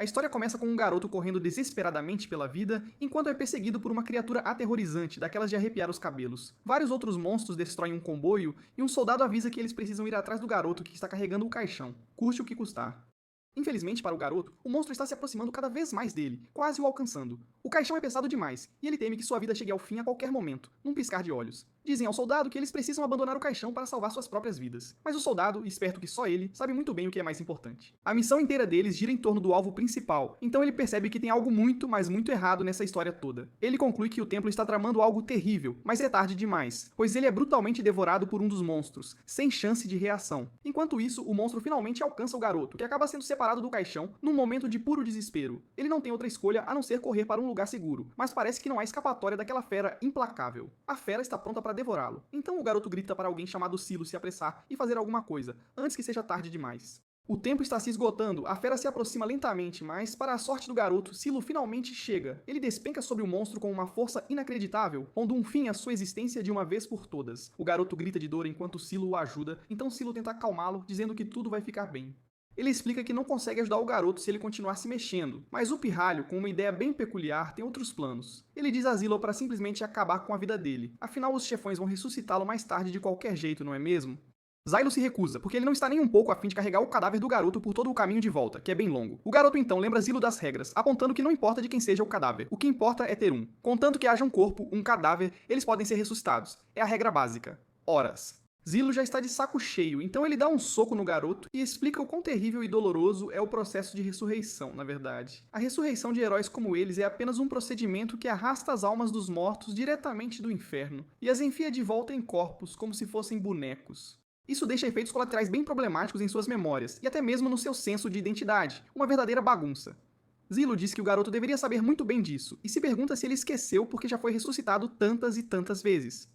A história começa com um garoto correndo desesperadamente pela vida, enquanto é perseguido por uma criatura aterrorizante, daquelas de arrepiar os cabelos. Vários outros monstros destroem um comboio, e um soldado avisa que eles precisam ir atrás do garoto que está carregando o caixão, custe o que custar. Infelizmente para o garoto, o monstro está se aproximando cada vez mais dele, quase o alcançando. O caixão é pesado demais, e ele teme que sua vida chegue ao fim a qualquer momento, num piscar de olhos. Dizem ao soldado que eles precisam abandonar o caixão para salvar suas próprias vidas. Mas o soldado, esperto que só ele, sabe muito bem o que é mais importante. A missão inteira deles gira em torno do alvo principal, então ele percebe que tem algo muito, mas muito errado nessa história toda. Ele conclui que o templo está tramando algo terrível, mas é tarde demais, pois ele é brutalmente devorado por um dos monstros, sem chance de reação. Enquanto isso, o monstro finalmente alcança o garoto, que acaba sendo separado do caixão num momento de puro desespero. Ele não tem outra escolha a não ser correr para um lugar seguro, mas parece que não há escapatória daquela fera implacável. A fera está pronta para devorá-lo. Então o garoto grita para alguém chamado Silo se apressar e fazer alguma coisa, antes que seja tarde demais. O tempo está se esgotando, a fera se aproxima lentamente, mas, para a sorte do garoto, Silo finalmente chega. Ele despenca sobre o monstro com uma força inacreditável, pondo um fim à sua existência de uma vez por todas. O garoto grita de dor enquanto Silo o ajuda, então Silo tenta acalmá-lo, dizendo que tudo vai ficar bem. Ele explica que não consegue ajudar o garoto se ele continuar se mexendo, mas o pirralho, com uma ideia bem peculiar, tem outros planos. Ele diz a Zillow para simplesmente acabar com a vida dele, afinal os chefões vão ressuscitá-lo mais tarde de qualquer jeito, não é mesmo? Zylo se recusa, porque ele não está nem um pouco a fim de carregar o cadáver do garoto por todo o caminho de volta, que é bem longo. O garoto então lembra Zillow das regras, apontando que não importa de quem seja o cadáver, o que importa é ter um. Contanto que haja um corpo, um cadáver, eles podem ser ressuscitados. É a regra básica. Horas. Zillow já está de saco cheio, então ele dá um soco no garoto e explica o quão terrível e doloroso é o processo de ressurreição, na verdade. A ressurreição de heróis como eles é apenas um procedimento que arrasta as almas dos mortos diretamente do inferno e as enfia de volta em corpos como se fossem bonecos. Isso deixa efeitos colaterais bem problemáticos em suas memórias e até mesmo no seu senso de identidade, uma verdadeira bagunça. Zillow diz que o garoto deveria saber muito bem disso e se pergunta se ele esqueceu porque já foi ressuscitado tantas e tantas vezes.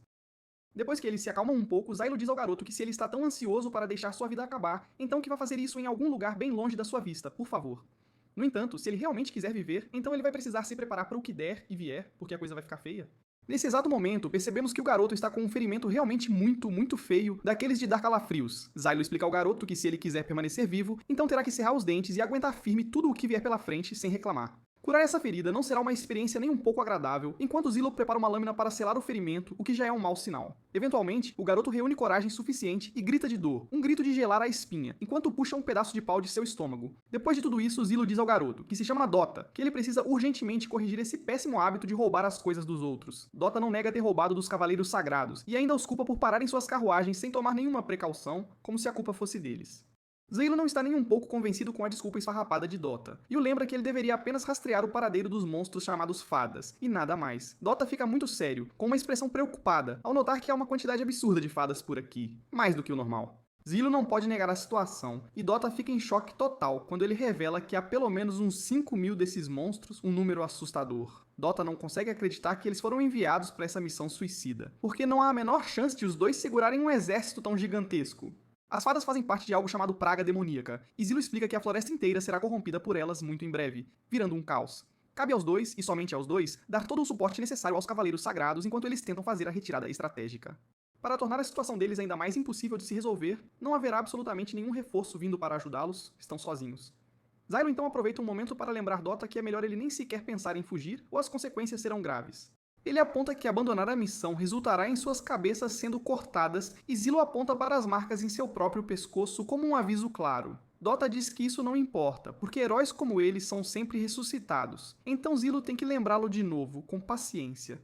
Depois que ele se acalma um pouco, Zylo diz ao garoto que se ele está tão ansioso para deixar sua vida acabar, então que vai fazer isso em algum lugar bem longe da sua vista, por favor. No entanto, se ele realmente quiser viver, então ele vai precisar se preparar para o que der e vier, porque a coisa vai ficar feia. Nesse exato momento, percebemos que o garoto está com um ferimento realmente muito feio, daqueles de dar calafrios. Zylo explica ao garoto que se ele quiser permanecer vivo, então terá que cerrar os dentes e aguentar firme tudo o que vier pela frente sem reclamar. Curar essa ferida não será uma experiência nem um pouco agradável, enquanto Zillow prepara uma lâmina para selar o ferimento, o que já é um mau sinal. Eventualmente, o garoto reúne coragem suficiente e grita de dor, um grito de gelar a espinha, enquanto puxa um pedaço de pau de seu estômago. Depois de tudo isso, Zillow diz ao garoto, que se chama Dota, que ele precisa urgentemente corrigir esse péssimo hábito de roubar as coisas dos outros. Dota não nega ter roubado dos cavaleiros sagrados, e ainda os culpa por pararem suas carruagens sem tomar nenhuma precaução, como se a culpa fosse deles. Zylo não está nem um pouco convencido com a desculpa esfarrapada de Dota, e o lembra que ele deveria apenas rastrear o paradeiro dos monstros chamados fadas, e nada mais. Dota fica muito sério, com uma expressão preocupada, ao notar que há uma quantidade absurda de fadas por aqui, mais do que o normal. Zylo não pode negar a situação, e Dota fica em choque total quando ele revela que há pelo menos uns 5.000 desses monstros, um número assustador. Dota não consegue acreditar que eles foram enviados para essa missão suicida, porque não há a menor chance de os dois segurarem um exército tão gigantesco. As fadas fazem parte de algo chamado praga demoníaca, e Zylo explica que a floresta inteira será corrompida por elas muito em breve, virando um caos. Cabe aos dois, e somente aos dois, dar todo o suporte necessário aos cavaleiros sagrados enquanto eles tentam fazer a retirada estratégica. Para tornar a situação deles ainda mais impossível de se resolver, não haverá absolutamente nenhum reforço vindo para ajudá-los, estão sozinhos. Zylo então aproveita um momento para lembrar Dota que é melhor ele nem sequer pensar em fugir, ou as consequências serão graves. Ele aponta que abandonar a missão resultará em suas cabeças sendo cortadas, e Zylo aponta para as marcas em seu próprio pescoço como um aviso claro. Dota diz que isso não importa, porque heróis como ele são sempre ressuscitados. Então Zylo tem que lembrá-lo de novo, com paciência.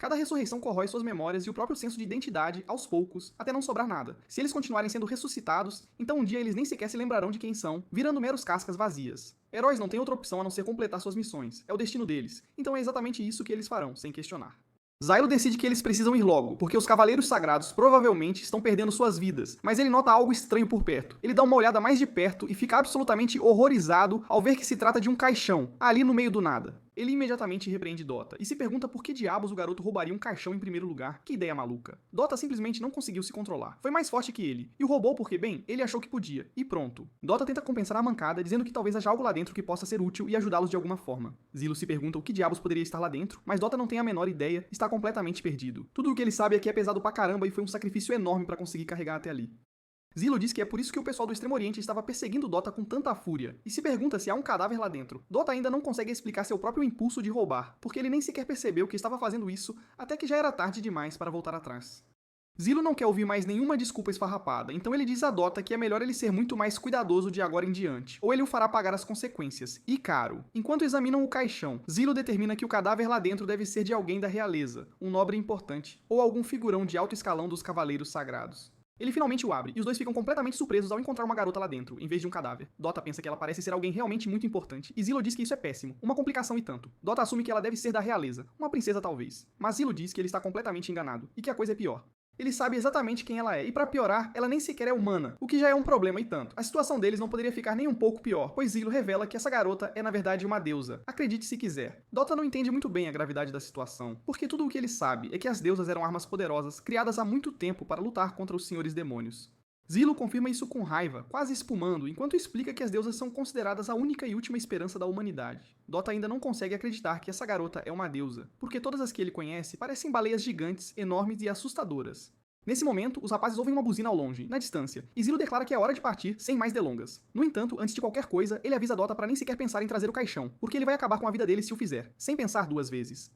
Cada ressurreição corrói suas memórias e o próprio senso de identidade, aos poucos, até não sobrar nada. Se eles continuarem sendo ressuscitados, então um dia eles nem sequer se lembrarão de quem são, virando meros cascas vazias. Heróis não têm outra opção a não ser completar suas missões, é o destino deles, então é exatamente isso que eles farão, sem questionar. Zylo decide que eles precisam ir logo, porque os cavaleiros sagrados provavelmente estão perdendo suas vidas, mas ele nota algo estranho por perto. Ele dá uma olhada mais de perto e fica absolutamente horrorizado ao ver que se trata de um caixão, ali no meio do nada. Ele imediatamente repreende Dota, e se pergunta por que diabos o garoto roubaria um caixão em primeiro lugar. Que ideia maluca. Dota simplesmente não conseguiu se controlar. Foi mais forte que ele, e o roubou porque, bem, ele achou que podia, e pronto. Dota tenta compensar a mancada, dizendo que talvez haja algo lá dentro que possa ser útil e ajudá-los de alguma forma. Zylo se pergunta o que diabos poderia estar lá dentro, mas Dota não tem a menor ideia, está completamente perdido. Tudo o que ele sabe é que é pesado pra caramba e foi um sacrifício enorme pra conseguir carregar até ali. Zilo diz que é por isso que o pessoal do Extremo Oriente estava perseguindo Dota com tanta fúria, e se pergunta se há um cadáver lá dentro. Dota ainda não consegue explicar seu próprio impulso de roubar, porque ele nem sequer percebeu que estava fazendo isso até que já era tarde demais para voltar atrás. Zilo não quer ouvir mais nenhuma desculpa esfarrapada, então ele diz a Dota que é melhor ele ser muito mais cuidadoso de agora em diante, ou ele o fará pagar as consequências, e caro. Enquanto examinam o caixão, Zilo determina que o cadáver lá dentro deve ser de alguém da realeza, um nobre importante, ou algum figurão de alto escalão dos cavaleiros sagrados. Ele finalmente o abre, e os dois ficam completamente surpresos ao encontrar uma garota lá dentro, em vez de um cadáver. Dota pensa que ela parece ser alguém realmente muito importante, e Zilo diz que isso é péssimo, uma complicação e tanto. Dota assume que ela deve ser da realeza, uma princesa talvez. Mas Zilo diz que ele está completamente enganado, e que a coisa é pior. Ele sabe exatamente quem ela é, e pra piorar, ela nem sequer é humana, o que já é um problema e tanto. A situação deles não poderia ficar nem um pouco pior, pois Zilo revela que essa garota é na verdade uma deusa. Acredite se quiser. Dota não entende muito bem a gravidade da situação, porque tudo o que ele sabe é que as deusas eram armas poderosas criadas há muito tempo para lutar contra os senhores demônios. Zilo confirma isso com raiva, quase espumando, enquanto explica que as deusas são consideradas a única e última esperança da humanidade. Dota ainda não consegue acreditar que essa garota é uma deusa, porque todas as que ele conhece parecem baleias gigantes, enormes e assustadoras. Nesse momento, os rapazes ouvem uma buzina ao longe, na distância, e Zilo declara que é hora de partir, sem mais delongas. No entanto, antes de qualquer coisa, ele avisa Dota para nem sequer pensar em trazer o caixão, porque ele vai acabar com a vida dele se o fizer, sem pensar duas vezes.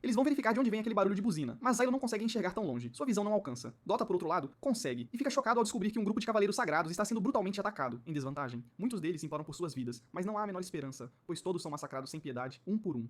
Eles vão verificar de onde vem aquele barulho de buzina, mas Zilo não consegue enxergar tão longe, sua visão não alcança. Dota, por outro lado, consegue, e fica chocado ao descobrir que um grupo de cavaleiros sagrados está sendo brutalmente atacado, em desvantagem. Muitos deles se imporam por suas vidas, mas não há a menor esperança, pois todos são massacrados sem piedade, um por um.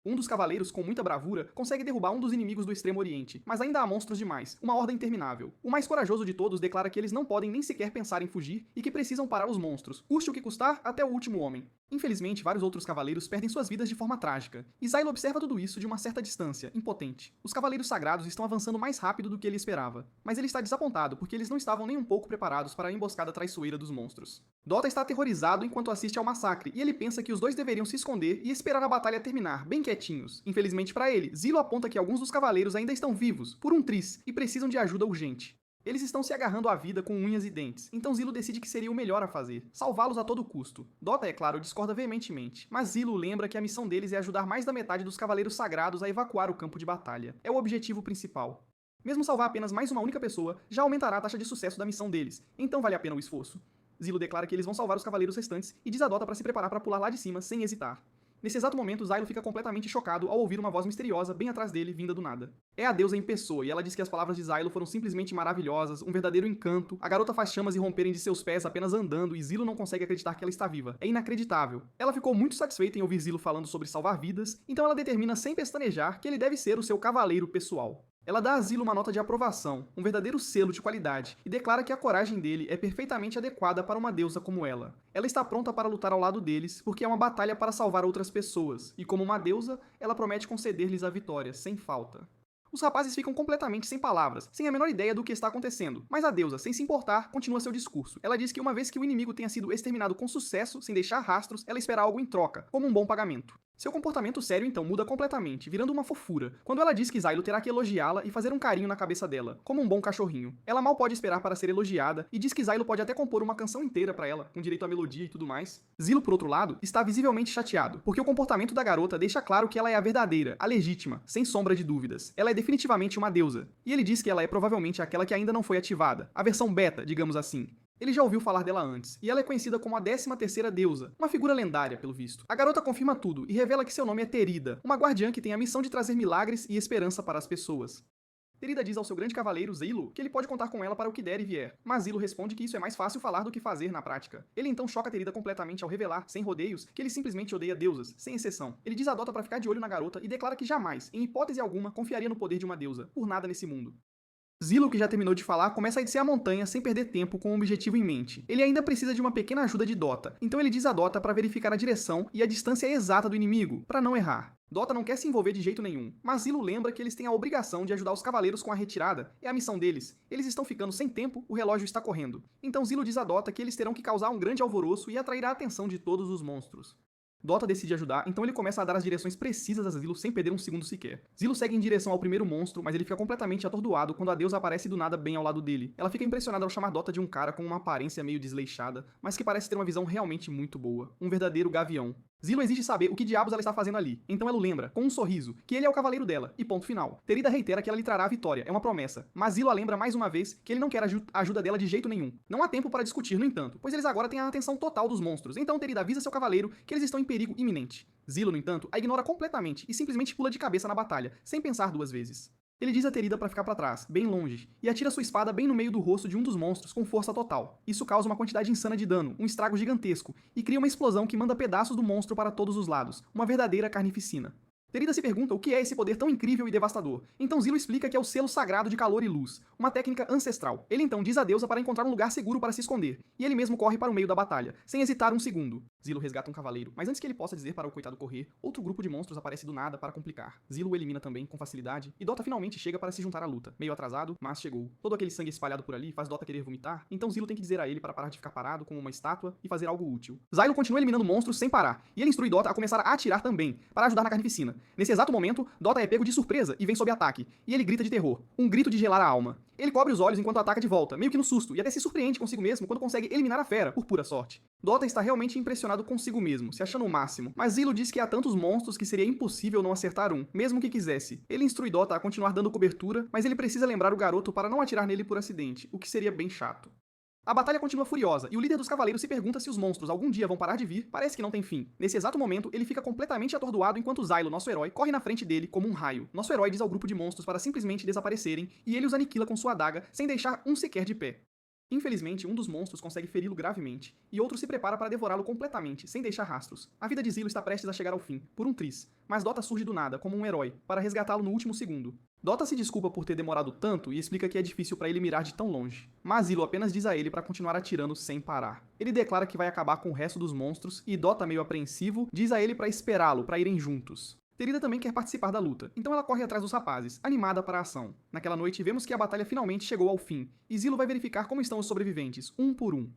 Um dos cavaleiros, com muita bravura, consegue derrubar um dos inimigos do Extremo Oriente, mas ainda há monstros demais, uma horda interminável. O mais corajoso de todos declara que eles não podem nem sequer pensar em fugir e que precisam parar os monstros, custe o que custar, até o último homem. Infelizmente, vários outros cavaleiros perdem suas vidas de forma trágica, e Zilo observa tudo isso de uma certa distância, impotente. Os cavaleiros sagrados estão avançando mais rápido do que ele esperava, mas ele está desapontado porque eles não estavam nem um pouco preparados para a emboscada traiçoeira dos monstros. Dota está aterrorizado enquanto assiste ao massacre, e ele pensa que os dois deveriam se esconder e esperar a batalha terminar, bem quietinhos. Infelizmente para ele, Zilo aponta que alguns dos cavaleiros ainda estão vivos, por um triz, e precisam de ajuda urgente. Eles estão se agarrando à vida com unhas e dentes, então Zilo decide que seria o melhor a fazer, salvá-los a todo custo. Dota, é claro, discorda veementemente, mas Zilo lembra que a missão deles é ajudar mais da metade dos cavaleiros sagrados a evacuar o campo de batalha. É o objetivo principal. Mesmo salvar apenas mais uma única pessoa, já aumentará a taxa de sucesso da missão deles, então vale a pena o esforço. Zilo declara que eles vão salvar os cavaleiros restantes e diz a Dota para se preparar para pular lá de cima sem hesitar. Nesse exato momento, Zilo fica completamente chocado ao ouvir uma voz misteriosa bem atrás dele, vinda do nada. É a deusa em pessoa, e ela diz que as palavras de Zilo foram simplesmente maravilhosas, um verdadeiro encanto. A garota faz chamas irromperem de seus pés apenas andando, e Zilo não consegue acreditar que ela está viva. É inacreditável. Ela ficou muito satisfeita em ouvir Zilo falando sobre salvar vidas, então ela determina sem pestanejar que ele deve ser o seu cavaleiro pessoal. Ela dá a Zilo uma nota de aprovação, um verdadeiro selo de qualidade, e declara que a coragem dele é perfeitamente adequada para uma deusa como ela. Ela está pronta para lutar ao lado deles, porque é uma batalha para salvar outras pessoas, e como uma deusa, ela promete conceder-lhes a vitória, sem falta. Os rapazes ficam completamente sem palavras, sem a menor ideia do que está acontecendo, mas a deusa, sem se importar, continua seu discurso. Ela diz que uma vez que o inimigo tenha sido exterminado com sucesso, sem deixar rastros, ela espera algo em troca, como um bom pagamento. Seu comportamento sério então muda completamente, virando uma fofura, quando ela diz que Zilo terá que elogiá-la e fazer um carinho na cabeça dela, como um bom cachorrinho. Ela mal pode esperar para ser elogiada e diz que Zilo pode até compor uma canção inteira para ela, com direito à melodia e tudo mais. Zilo, por outro lado, está visivelmente chateado, porque o comportamento da garota deixa claro que ela é a verdadeira, a legítima, sem sombra de dúvidas. Ela é definitivamente uma deusa, e ele diz que ela é provavelmente aquela que ainda não foi ativada, a versão beta, digamos assim. Ele já ouviu falar dela antes, e ela é conhecida como a 13ª deusa, uma figura lendária, pelo visto. A garota confirma tudo e revela que seu nome é Terida, uma guardiã que tem a missão de trazer milagres e esperança para as pessoas. Terida diz ao seu grande cavaleiro, Zilo, que ele pode contar com ela para o que der e vier, mas Zilo responde que isso é mais fácil falar do que fazer na prática. Ele então choca Terida completamente ao revelar, sem rodeios, que ele simplesmente odeia deusas, sem exceção. Ele diz a Dota para ficar de olho na garota e declara que jamais, em hipótese alguma, confiaria no poder de uma deusa, por nada nesse mundo. Zilo, que já terminou de falar, começa a descer a montanha sem perder tempo com um objetivo em mente. Ele ainda precisa de uma pequena ajuda de Dota, então ele diz a Dota para verificar a direção e a distância exata do inimigo, para não errar. Dota não quer se envolver de jeito nenhum, mas Zilo lembra que eles têm a obrigação de ajudar os cavaleiros com a retirada, é a missão deles. Eles estão ficando sem tempo, o relógio está correndo. Então Zilo diz a Dota que eles terão que causar um grande alvoroço e atrair a atenção de todos os monstros. Dota decide ajudar, então ele começa a dar as direções precisas a Zilo sem perder um segundo sequer. Zilo segue em direção ao primeiro monstro, mas ele fica completamente atordoado quando a deusa aparece do nada bem ao lado dele. Ela fica impressionada ao chamar Dota de um cara com uma aparência meio desleixada, mas que parece ter uma visão realmente muito boa. Um verdadeiro gavião. Zilo exige saber o que diabos ela está fazendo ali, então ela o lembra, com um sorriso, que ele é o cavaleiro dela, e ponto final. Terida reitera que ela lhe trará a vitória, é uma promessa, mas Zilo a lembra mais uma vez que ele não quer a ajuda dela de jeito nenhum. Não há tempo para discutir, no entanto, pois eles agora têm a atenção total dos monstros, então Terida avisa seu cavaleiro que eles estão em perigo iminente. Zilo, no entanto, a ignora completamente e simplesmente pula de cabeça na batalha, sem pensar duas vezes. Ele diz a Terida para ficar para trás, bem longe, e atira sua espada bem no meio do rosto de um dos monstros com força total. Isso causa uma quantidade insana de dano, um estrago gigantesco, e cria uma explosão que manda pedaços do monstro para todos os lados, uma verdadeira carnificina. Terida se pergunta o que é esse poder tão incrível e devastador. Então Zilo explica que é o selo sagrado de calor e luz, uma técnica ancestral. Ele então diz a deusa para encontrar um lugar seguro para se esconder, e ele mesmo corre para o meio da batalha, sem hesitar um segundo. Zilo resgata um cavaleiro, mas antes que ele possa dizer para o coitado correr, outro grupo de monstros aparece do nada para complicar. Zilo o elimina também, com facilidade, e Dota finalmente chega para se juntar à luta. Meio atrasado, mas chegou. Todo aquele sangue espalhado por ali faz Dota querer vomitar, então Zilo tem que dizer a ele para parar de ficar parado como uma estátua e fazer algo útil. Zylo continua eliminando monstros sem parar, e ele instrui Dota a começar a atirar também, para ajudar na carnificina. Nesse exato momento, Dota é pego de surpresa e vem sob ataque, e ele grita de terror, um grito de gelar a alma. Ele cobre os olhos enquanto ataca de volta, meio que no susto, e até se surpreende consigo mesmo quando consegue eliminar a fera, por pura sorte. Dota está realmente impressionado consigo mesmo, se achando o máximo, mas Zilo diz que há tantos monstros que seria impossível não acertar um, mesmo que quisesse. Ele instrui Dota a continuar dando cobertura, mas ele precisa lembrar o garoto para não atirar nele por acidente, o que seria bem chato. A batalha continua furiosa, e o líder dos cavaleiros se pergunta se os monstros algum dia vão parar de vir, parece que não tem fim. Nesse exato momento, ele fica completamente atordoado enquanto Zylo, nosso herói, corre na frente dele como um raio. Nosso herói diz ao grupo de monstros para simplesmente desaparecerem, e ele os aniquila com sua adaga, sem deixar um sequer de pé. Infelizmente, um dos monstros consegue feri-lo gravemente, e outro se prepara para devorá-lo completamente, sem deixar rastros. A vida de Zilo está prestes a chegar ao fim, por um tris, mas Dota surge do nada, como um herói, para resgatá-lo no último segundo. Dota se desculpa por ter demorado tanto e explica que é difícil para ele mirar de tão longe, mas Zilo apenas diz a ele para continuar atirando sem parar. Ele declara que vai acabar com o resto dos monstros, e Dota, meio apreensivo, diz a ele para esperá-lo, para irem juntos. Terida também quer participar da luta, então ela corre atrás dos rapazes, animada para a ação. Naquela noite, vemos que a batalha finalmente chegou ao fim, e Zilo vai verificar como estão os sobreviventes, um por um.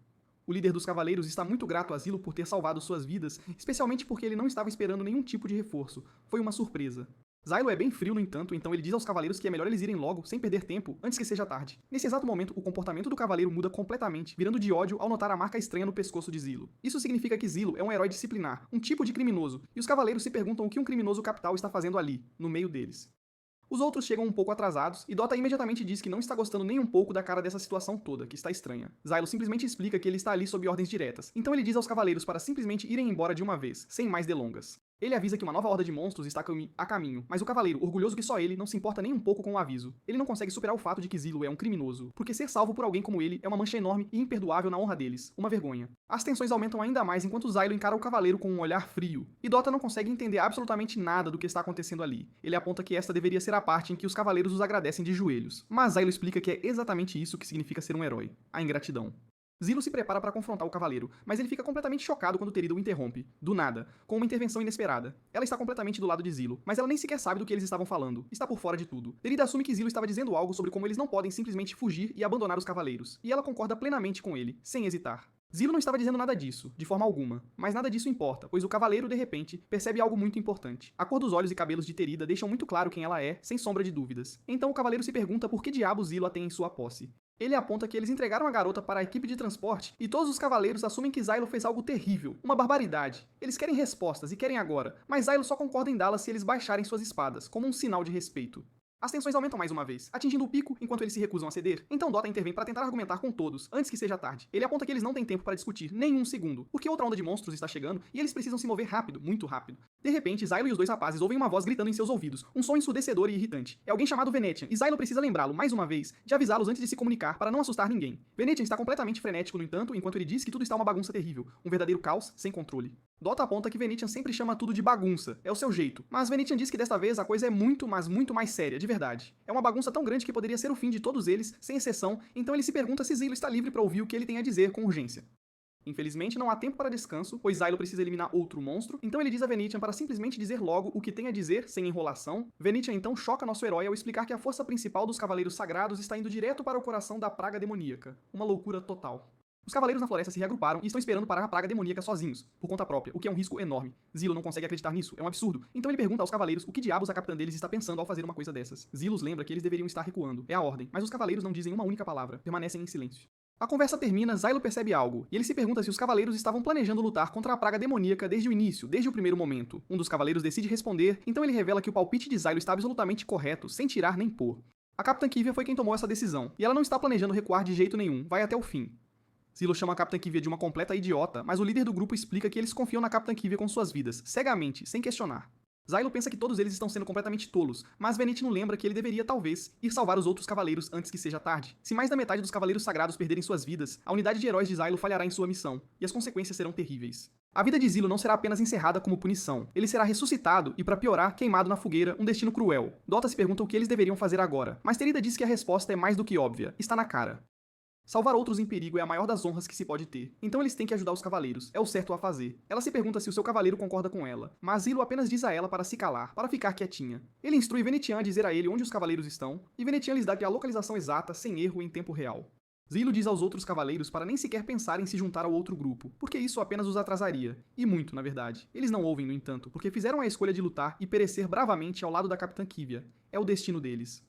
O líder dos cavaleiros está muito grato a Zilo por ter salvado suas vidas, especialmente porque ele não estava esperando nenhum tipo de reforço. Foi uma surpresa. Zylo é bem frio, no entanto, então ele diz aos cavaleiros que é melhor eles irem logo, sem perder tempo, antes que seja tarde. Nesse exato momento, o comportamento do cavaleiro muda completamente, virando de ódio ao notar a marca estranha no pescoço de Zilo. Isso significa que Zilo é um herói disciplinar, um tipo de criminoso, e os cavaleiros se perguntam o que um criminoso capital está fazendo ali, no meio deles. Os outros chegam um pouco atrasados, e Dota imediatamente diz que não está gostando nem um pouco da cara dessa situação toda, que está estranha. Zylo simplesmente explica que ele está ali sob ordens diretas, então ele diz aos cavaleiros para simplesmente irem embora de uma vez, sem mais delongas. Ele avisa que uma nova horda de monstros está a caminho, mas o cavaleiro, orgulhoso que só ele, não se importa nem um pouco com o aviso. Ele não consegue superar o fato de que Zilo é um criminoso, porque ser salvo por alguém como ele é uma mancha enorme e imperdoável na honra deles, uma vergonha. As tensões aumentam ainda mais enquanto Zylo encara o cavaleiro com um olhar frio, e Dota não consegue entender absolutamente nada do que está acontecendo ali. Ele aponta que esta deveria ser a parte em que os cavaleiros os agradecem de joelhos, mas Zylo explica que é exatamente isso que significa ser um herói, a ingratidão. Zilo se prepara para confrontar o cavaleiro, mas ele fica completamente chocado quando Terida o interrompe, do nada, com uma intervenção inesperada. Ela está completamente do lado de Zilo, mas ela nem sequer sabe do que eles estavam falando, está por fora de tudo. Terida assume que Zilo estava dizendo algo sobre como eles não podem simplesmente fugir e abandonar os cavaleiros, e ela concorda plenamente com ele, sem hesitar. Zilo não estava dizendo nada disso, de forma alguma, mas nada disso importa, pois o cavaleiro, de repente, percebe algo muito importante. A cor dos olhos e cabelos de Terida deixam muito claro quem ela é, sem sombra de dúvidas. Então o cavaleiro se pergunta por que diabos Zilo a tem em sua posse. Ele aponta que eles entregaram a garota para a equipe de transporte e todos os cavaleiros assumem que Zylo fez algo terrível, uma barbaridade. Eles querem respostas e querem agora, mas Zylo só concorda em dá-las se eles baixarem suas espadas, como um sinal de respeito. As tensões aumentam mais uma vez, atingindo o pico enquanto eles se recusam a ceder. Então Dota intervém para tentar argumentar com todos, antes que seja tarde. Ele aponta que eles não têm tempo para discutir nem um segundo, porque outra onda de monstros está chegando e eles precisam se mover rápido, muito rápido. De repente, Zylo e os dois rapazes ouvem uma voz gritando em seus ouvidos, um som ensurdecedor e irritante. É alguém chamado Venetian, e Zylo precisa lembrá-lo, mais uma vez, de avisá-los antes de se comunicar para não assustar ninguém. Venetian está completamente frenético, no entanto, enquanto ele diz que tudo está uma bagunça terrível, um verdadeiro caos sem controle. Dota aponta que Venetian sempre chama tudo de bagunça, é o seu jeito, mas Venetian diz que desta vez a coisa é muito, mas muito mais séria, de verdade. É uma bagunça tão grande que poderia ser o fim de todos eles, sem exceção, então ele se pergunta se Zylo está livre para ouvir o que ele tem a dizer com urgência. Infelizmente, não há tempo para descanso, pois Zylo precisa eliminar outro monstro, então ele diz a Venetian para simplesmente dizer logo o que tem a dizer, sem enrolação. Venetian então choca nosso herói ao explicar que a força principal dos Cavaleiros Sagrados está indo direto para o coração da praga demoníaca. Uma loucura total. Os cavaleiros na floresta se reagruparam e estão esperando parar a praga demoníaca sozinhos, por conta própria, o que é um risco enorme. Zilo não consegue acreditar nisso, é um absurdo. Então ele pergunta aos cavaleiros o que diabos a capitã deles está pensando ao fazer uma coisa dessas. Zilo os lembra que eles deveriam estar recuando, é a ordem, mas os cavaleiros não dizem uma única palavra, permanecem em silêncio. A conversa termina, Zylo percebe algo, e ele se pergunta se os cavaleiros estavam planejando lutar contra a praga demoníaca desde o início, desde o primeiro momento. Um dos cavaleiros decide responder, então ele revela que o palpite de Zylo está absolutamente correto, sem tirar nem pôr. A Capitã Kivia foi quem tomou essa decisão, e ela não está planejando recuar de jeito nenhum, vai até o fim. Zylo chama a Capitã Kivia de uma completa idiota, mas o líder do grupo explica que eles confiam na Capitã Kivia com suas vidas, cegamente, sem questionar. Zylo pensa que todos eles estão sendo completamente tolos, mas Venetino lembra que ele deveria, talvez, ir salvar os outros cavaleiros antes que seja tarde. Se mais da metade dos cavaleiros sagrados perderem suas vidas, a unidade de heróis de Zylo falhará em sua missão, e as consequências serão terríveis. A vida de Zylo não será apenas encerrada como punição, ele será ressuscitado e, para piorar, queimado na fogueira, um destino cruel. Dota se pergunta o que eles deveriam fazer agora, mas Terida diz que a resposta é mais do que óbvia, está na cara. Salvar outros em perigo é a maior das honras que se pode ter, então eles têm que ajudar os cavaleiros, é o certo a fazer. Ela se pergunta se o seu cavaleiro concorda com ela, mas Zylo apenas diz a ela para se calar, para ficar quietinha. Ele instrui Venetian a dizer a ele onde os cavaleiros estão, e Venetian lhes dá a localização exata, sem erro, em tempo real. Zylo diz aos outros cavaleiros para nem sequer pensar em se juntar ao outro grupo, porque isso apenas os atrasaria. E muito, na verdade. Eles não ouvem, no entanto, porque fizeram a escolha de lutar e perecer bravamente ao lado da Capitã Kivia. É o destino deles.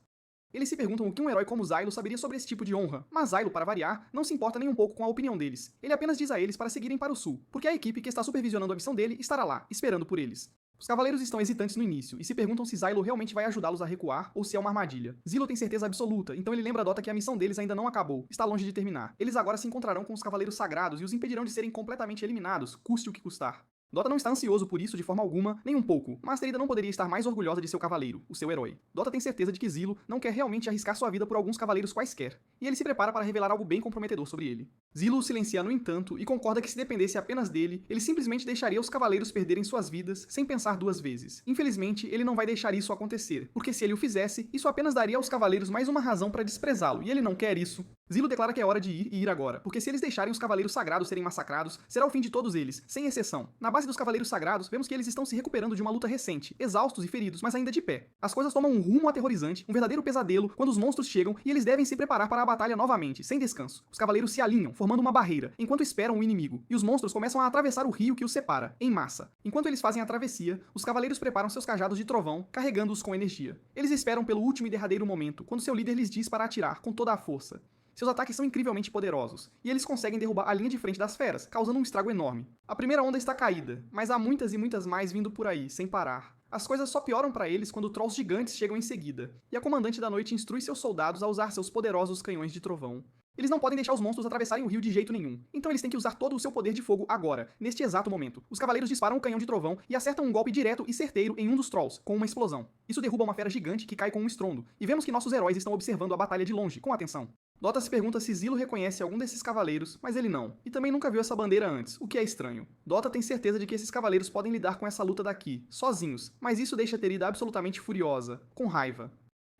Eles se perguntam o que um herói como Zylo saberia sobre esse tipo de honra, mas Zylo, para variar, não se importa nem um pouco com a opinião deles. Ele apenas diz a eles para seguirem para o sul, porque a equipe que está supervisionando a missão dele estará lá, esperando por eles. Os cavaleiros estão hesitantes no início, e se perguntam se Zylo realmente vai ajudá-los a recuar ou se é uma armadilha. Zylo tem certeza absoluta, então ele lembra a Dota que a missão deles ainda não acabou, está longe de terminar. Eles agora se encontrarão com os cavaleiros sagrados e os impedirão de serem completamente eliminados, custe o que custar. Dota não está ansioso por isso de forma alguma, nem um pouco, mas Terida não poderia estar mais orgulhosa de seu cavaleiro, o seu herói. Dota tem certeza de que Zylo não quer realmente arriscar sua vida por alguns cavaleiros quaisquer, e ele se prepara para revelar algo bem comprometedor sobre ele. Zylo o silencia no entanto e concorda que se dependesse apenas dele, ele simplesmente deixaria os cavaleiros perderem suas vidas sem pensar duas vezes. Infelizmente, ele não vai deixar isso acontecer, porque se ele o fizesse, isso apenas daria aos cavaleiros mais uma razão para desprezá-lo, e ele não quer isso. Zylo declara que é hora de ir e ir agora, porque se eles deixarem os cavaleiros sagrados serem massacrados, será o fim de todos eles, sem exceção. Na base dos cavaleiros sagrados, vemos que eles estão se recuperando de uma luta recente, exaustos e feridos, mas ainda de pé. As coisas tomam um rumo aterrorizante, um verdadeiro pesadelo, quando os monstros chegam e eles devem se preparar para a batalha novamente, sem descanso. Os cavaleiros se alinham, formando uma barreira, enquanto esperam o inimigo, e os monstros começam a atravessar o rio que os separa, em massa. Enquanto eles fazem a travessia, os cavaleiros preparam seus cajados de trovão, carregando-os com energia. Eles esperam pelo último e derradeiro momento, quando seu líder lhes diz para atirar, com toda a força. Seus ataques são incrivelmente poderosos, e eles conseguem derrubar a linha de frente das feras, causando um estrago enorme. A primeira onda está caída, mas há muitas e muitas mais vindo por aí, sem parar. As coisas só pioram para eles quando trolls gigantes chegam em seguida, e a Comandante da Noite instrui seus soldados a usar seus poderosos canhões de trovão. Eles não podem deixar os monstros atravessarem o rio de jeito nenhum, então eles têm que usar todo o seu poder de fogo agora, neste exato momento. Os cavaleiros disparam o canhão de trovão e acertam um golpe direto e certeiro em um dos trolls, com uma explosão. Isso derruba uma fera gigante que cai com um estrondo, e vemos que nossos heróis estão observando a batalha de longe, com atenção. Dota se pergunta se Zylo reconhece algum desses cavaleiros, mas ele não, e também nunca viu essa bandeira antes, o que é estranho. Dota tem certeza de que esses cavaleiros podem lidar com essa luta daqui, sozinhos, mas isso deixa Terida absolutamente furiosa, com raiva.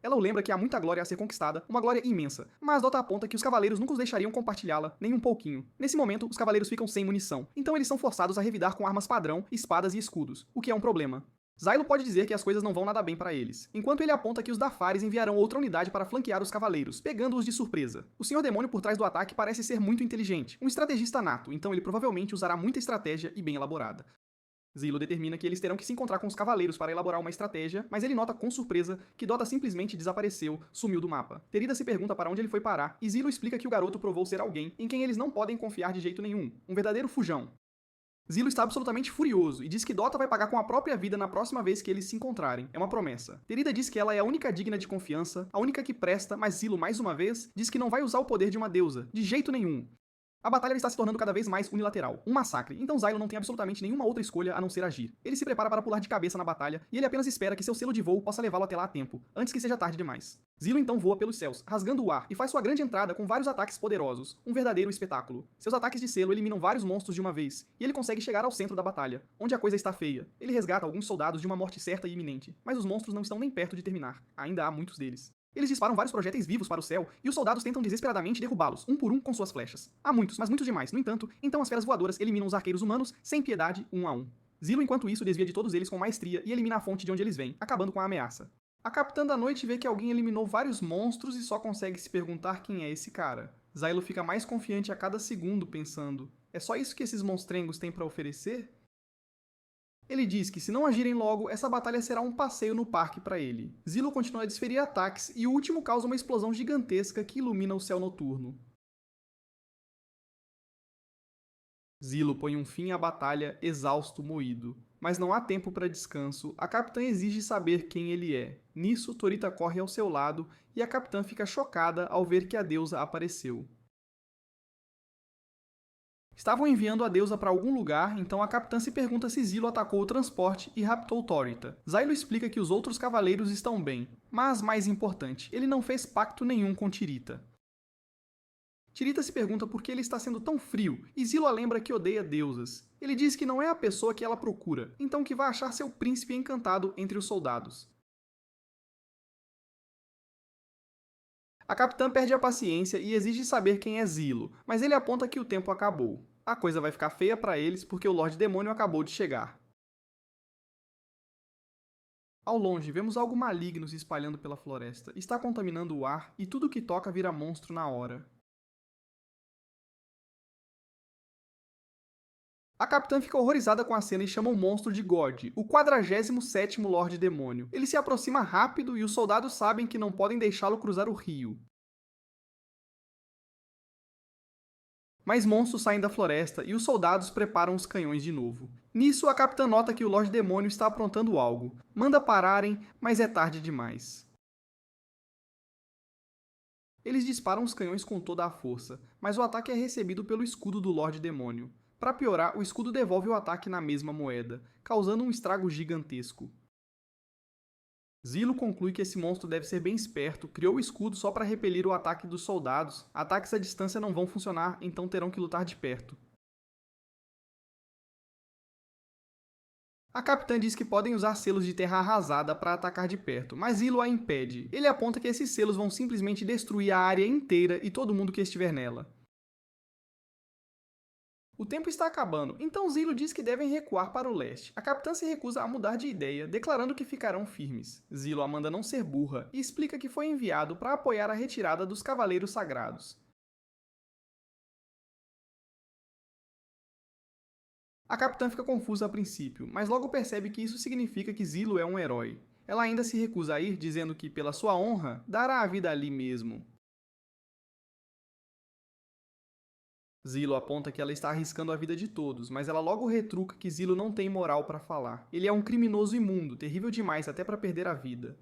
Ela o lembra que há muita glória a ser conquistada, uma glória imensa, mas Dota aponta que os cavaleiros nunca os deixariam compartilhá-la, nem um pouquinho. Nesse momento, os cavaleiros ficam sem munição, então eles são forçados a revidar com armas padrão, espadas e escudos, o que é um problema. Zylo pode dizer que as coisas não vão nada bem para eles, enquanto ele aponta que os Dafares enviarão outra unidade para flanquear os cavaleiros, pegando-os de surpresa. O Senhor Demônio por trás do ataque parece ser muito inteligente, um estrategista nato, então ele provavelmente usará muita estratégia e bem elaborada. Zylo determina que eles terão que se encontrar com os cavaleiros para elaborar uma estratégia, mas ele nota com surpresa que Dota simplesmente desapareceu, sumiu do mapa. Terida se pergunta para onde ele foi parar, e Zylo explica que o garoto provou ser alguém em quem eles não podem confiar de jeito nenhum, um verdadeiro fujão. Zylo está absolutamente furioso e diz que Dota vai pagar com a própria vida na próxima vez que eles se encontrarem. É uma promessa. Terida diz que ela é a única digna de confiança, a única que presta, mas Zylo, mais uma vez, diz que não vai usar o poder de uma deusa, de jeito nenhum. A batalha está se tornando cada vez mais unilateral, um massacre, então Zylo não tem absolutamente nenhuma outra escolha a não ser agir. Ele se prepara para pular de cabeça na batalha, e ele apenas espera que seu selo de voo possa levá-lo até lá a tempo, antes que seja tarde demais. Zylo então voa pelos céus, rasgando o ar, e faz sua grande entrada com vários ataques poderosos, um verdadeiro espetáculo. Seus ataques de selo eliminam vários monstros de uma vez, e ele consegue chegar ao centro da batalha, onde a coisa está feia. Ele resgata alguns soldados de uma morte certa e iminente, mas os monstros não estão nem perto de terminar, ainda há muitos deles. Eles disparam vários projéteis vivos para o céu, e os soldados tentam desesperadamente derrubá-los, um por um com suas flechas. Há muitos, mas muitos demais. No entanto, então as feras voadoras eliminam os arqueiros humanos, sem piedade, um a um. Zylo, enquanto isso, desvia de todos eles com maestria e elimina a fonte de onde eles vêm, acabando com a ameaça. A Capitã da Noite vê que alguém eliminou vários monstros e só consegue se perguntar quem é esse cara. Zylo fica mais confiante a cada segundo, pensando: é só isso que esses monstrengos têm para oferecer? Ele diz que se não agirem logo, essa batalha será um passeio no parque para ele. Zylo continua a desferir ataques e o último causa uma explosão gigantesca que ilumina o céu noturno. Zilo põe um fim à batalha, exausto, moído. Mas não há tempo para descanso, a capitã exige saber quem ele é. Nisso, Torita corre ao seu lado e a capitã fica chocada ao ver que a deusa apareceu. Estavam enviando a deusa para algum lugar, então a capitã se pergunta se Zilo atacou o transporte e raptou Torita. Zylo explica que os outros cavaleiros estão bem, mas, mais importante, ele não fez pacto nenhum com Tirita. Tirita se pergunta por que ele está sendo tão frio, e Zilo a lembra que odeia deusas. Ele diz que não é a pessoa que ela procura, então que vai achar seu príncipe encantado entre os soldados. A capitã perde a paciência e exige saber quem é Zilo, mas ele aponta que o tempo acabou. A coisa vai ficar feia para eles porque o Lorde Demônio acabou de chegar. Ao longe, vemos algo maligno se espalhando pela floresta. Está contaminando o ar e tudo que toca vira monstro na hora. A capitã fica horrorizada com a cena e chama o monstro de God, o 47º Lorde Demônio. Ele se aproxima rápido e os soldados sabem que não podem deixá-lo cruzar o rio. Mas monstros saem da floresta e os soldados preparam os canhões de novo. Nisso, a capitã nota que o Lorde Demônio está aprontando algo. Manda pararem, mas é tarde demais. Eles disparam os canhões com toda a força, mas o ataque é recebido pelo escudo do Lorde Demônio. Para piorar, o escudo devolve o ataque na mesma moeda, causando um estrago gigantesco. Zilo conclui que esse monstro deve ser bem esperto, criou o escudo só para repelir o ataque dos soldados. Ataques à distância não vão funcionar, então terão que lutar de perto. A capitã diz que podem usar selos de terra arrasada para atacar de perto, mas Zilo a impede. Ele aponta que esses selos vão simplesmente destruir a área inteira e todo mundo que estiver nela. O tempo está acabando, então Zilo diz que devem recuar para o leste. A capitã se recusa a mudar de ideia, declarando que ficarão firmes. Zilo a manda não ser burra e explica que foi enviado para apoiar a retirada dos Cavaleiros Sagrados. A capitã fica confusa a princípio, mas logo percebe que isso significa que Zilo é um herói. Ela ainda se recusa a ir, dizendo que, pela sua honra, dará a vida ali mesmo. Zilo aponta que ela está arriscando a vida de todos, mas ela logo retruca que Zilo não tem moral para falar. Ele é um criminoso imundo, terrível demais até para perder a vida.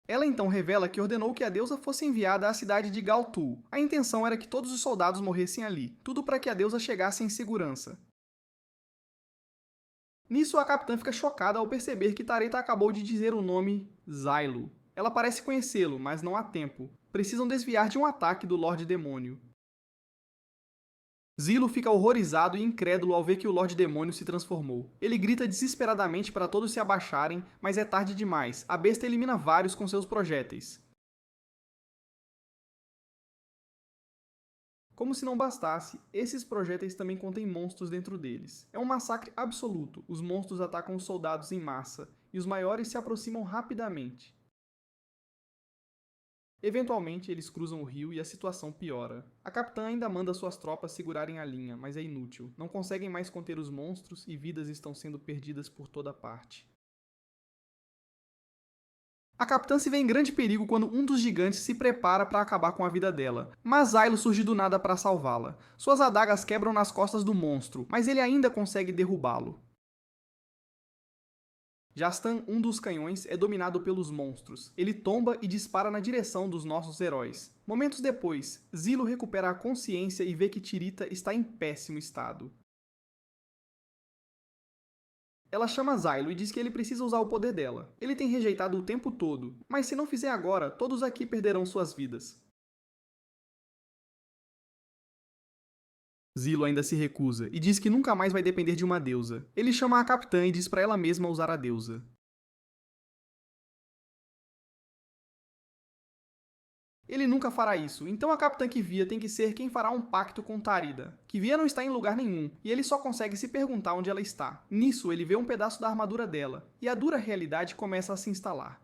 Ela então revela que ordenou que a deusa fosse enviada à cidade de Galtul. A intenção era que todos os soldados morressem ali, tudo para que a deusa chegasse em segurança. Nisso, a capitã fica chocada ao perceber que Tareta acabou de dizer o nome Zylo. Ela parece conhecê-lo, mas não há tempo. Precisam desviar de um ataque do Lorde Demônio. Zilo fica horrorizado e incrédulo ao ver que o Lorde Demônio se transformou. Ele grita desesperadamente para todos se abaixarem, mas é tarde demais. A besta elimina vários com seus projéteis. Como se não bastasse, esses projéteis também contêm monstros dentro deles. É um massacre absoluto. Os monstros atacam os soldados em massa, e os maiores se aproximam rapidamente. Eventualmente, eles cruzam o rio e a situação piora. A capitã ainda manda suas tropas segurarem a linha, mas é inútil. Não conseguem mais conter os monstros e vidas estão sendo perdidas por toda parte. A capitã se vê em grande perigo quando um dos gigantes se prepara para acabar com a vida dela, mas Zylo surge do nada para salvá-la. Suas adagas quebram nas costas do monstro, mas ele ainda consegue derrubá-lo. Jastan, um dos canhões, é dominado pelos monstros. Ele tomba e dispara na direção dos nossos heróis. Momentos depois, Zilo recupera a consciência e vê que Tirita está em péssimo estado. Ela chama Zylo e diz que ele precisa usar o poder dela. Ele tem rejeitado o tempo todo, mas se não fizer agora, todos aqui perderão suas vidas. Zilo ainda se recusa e diz que nunca mais vai depender de uma deusa. Ele chama a capitã e diz para ela mesma usar a deusa. Ele nunca fará isso, então a capitã Kivia tem que ser quem fará um pacto com Tarida. Kivia não está em lugar nenhum, e ele só consegue se perguntar onde ela está. Nisso, ele vê um pedaço da armadura dela, e a dura realidade começa a se instalar.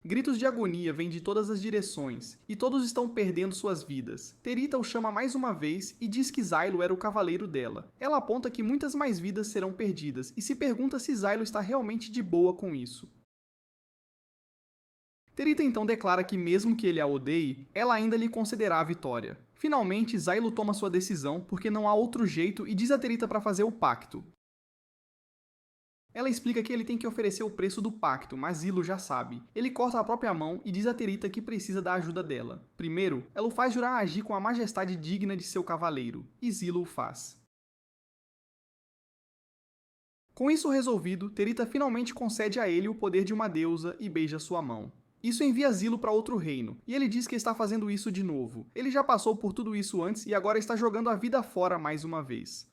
Gritos de agonia vêm de todas as direções, e todos estão perdendo suas vidas. Terita o chama mais uma vez e diz que Zylo era o cavaleiro dela. Ela aponta que muitas mais vidas serão perdidas, e se pergunta se Zylo está realmente de boa com isso. Terita então declara que mesmo que ele a odeie, ela ainda lhe concederá a vitória. Finalmente, Zylo toma sua decisão porque não há outro jeito e diz a Terita para fazer o pacto. Ela explica que ele tem que oferecer o preço do pacto, mas Zylo já sabe. Ele corta a própria mão e diz a Terita que precisa da ajuda dela. Primeiro, ela o faz jurar agir com a majestade digna de seu cavaleiro, e Zylo o faz. Com isso resolvido, Terita finalmente concede a ele o poder de uma deusa e beija sua mão. Isso envia Zylo para outro reino, e ele diz que está fazendo isso de novo. Ele já passou por tudo isso antes e agora está jogando a vida fora mais uma vez.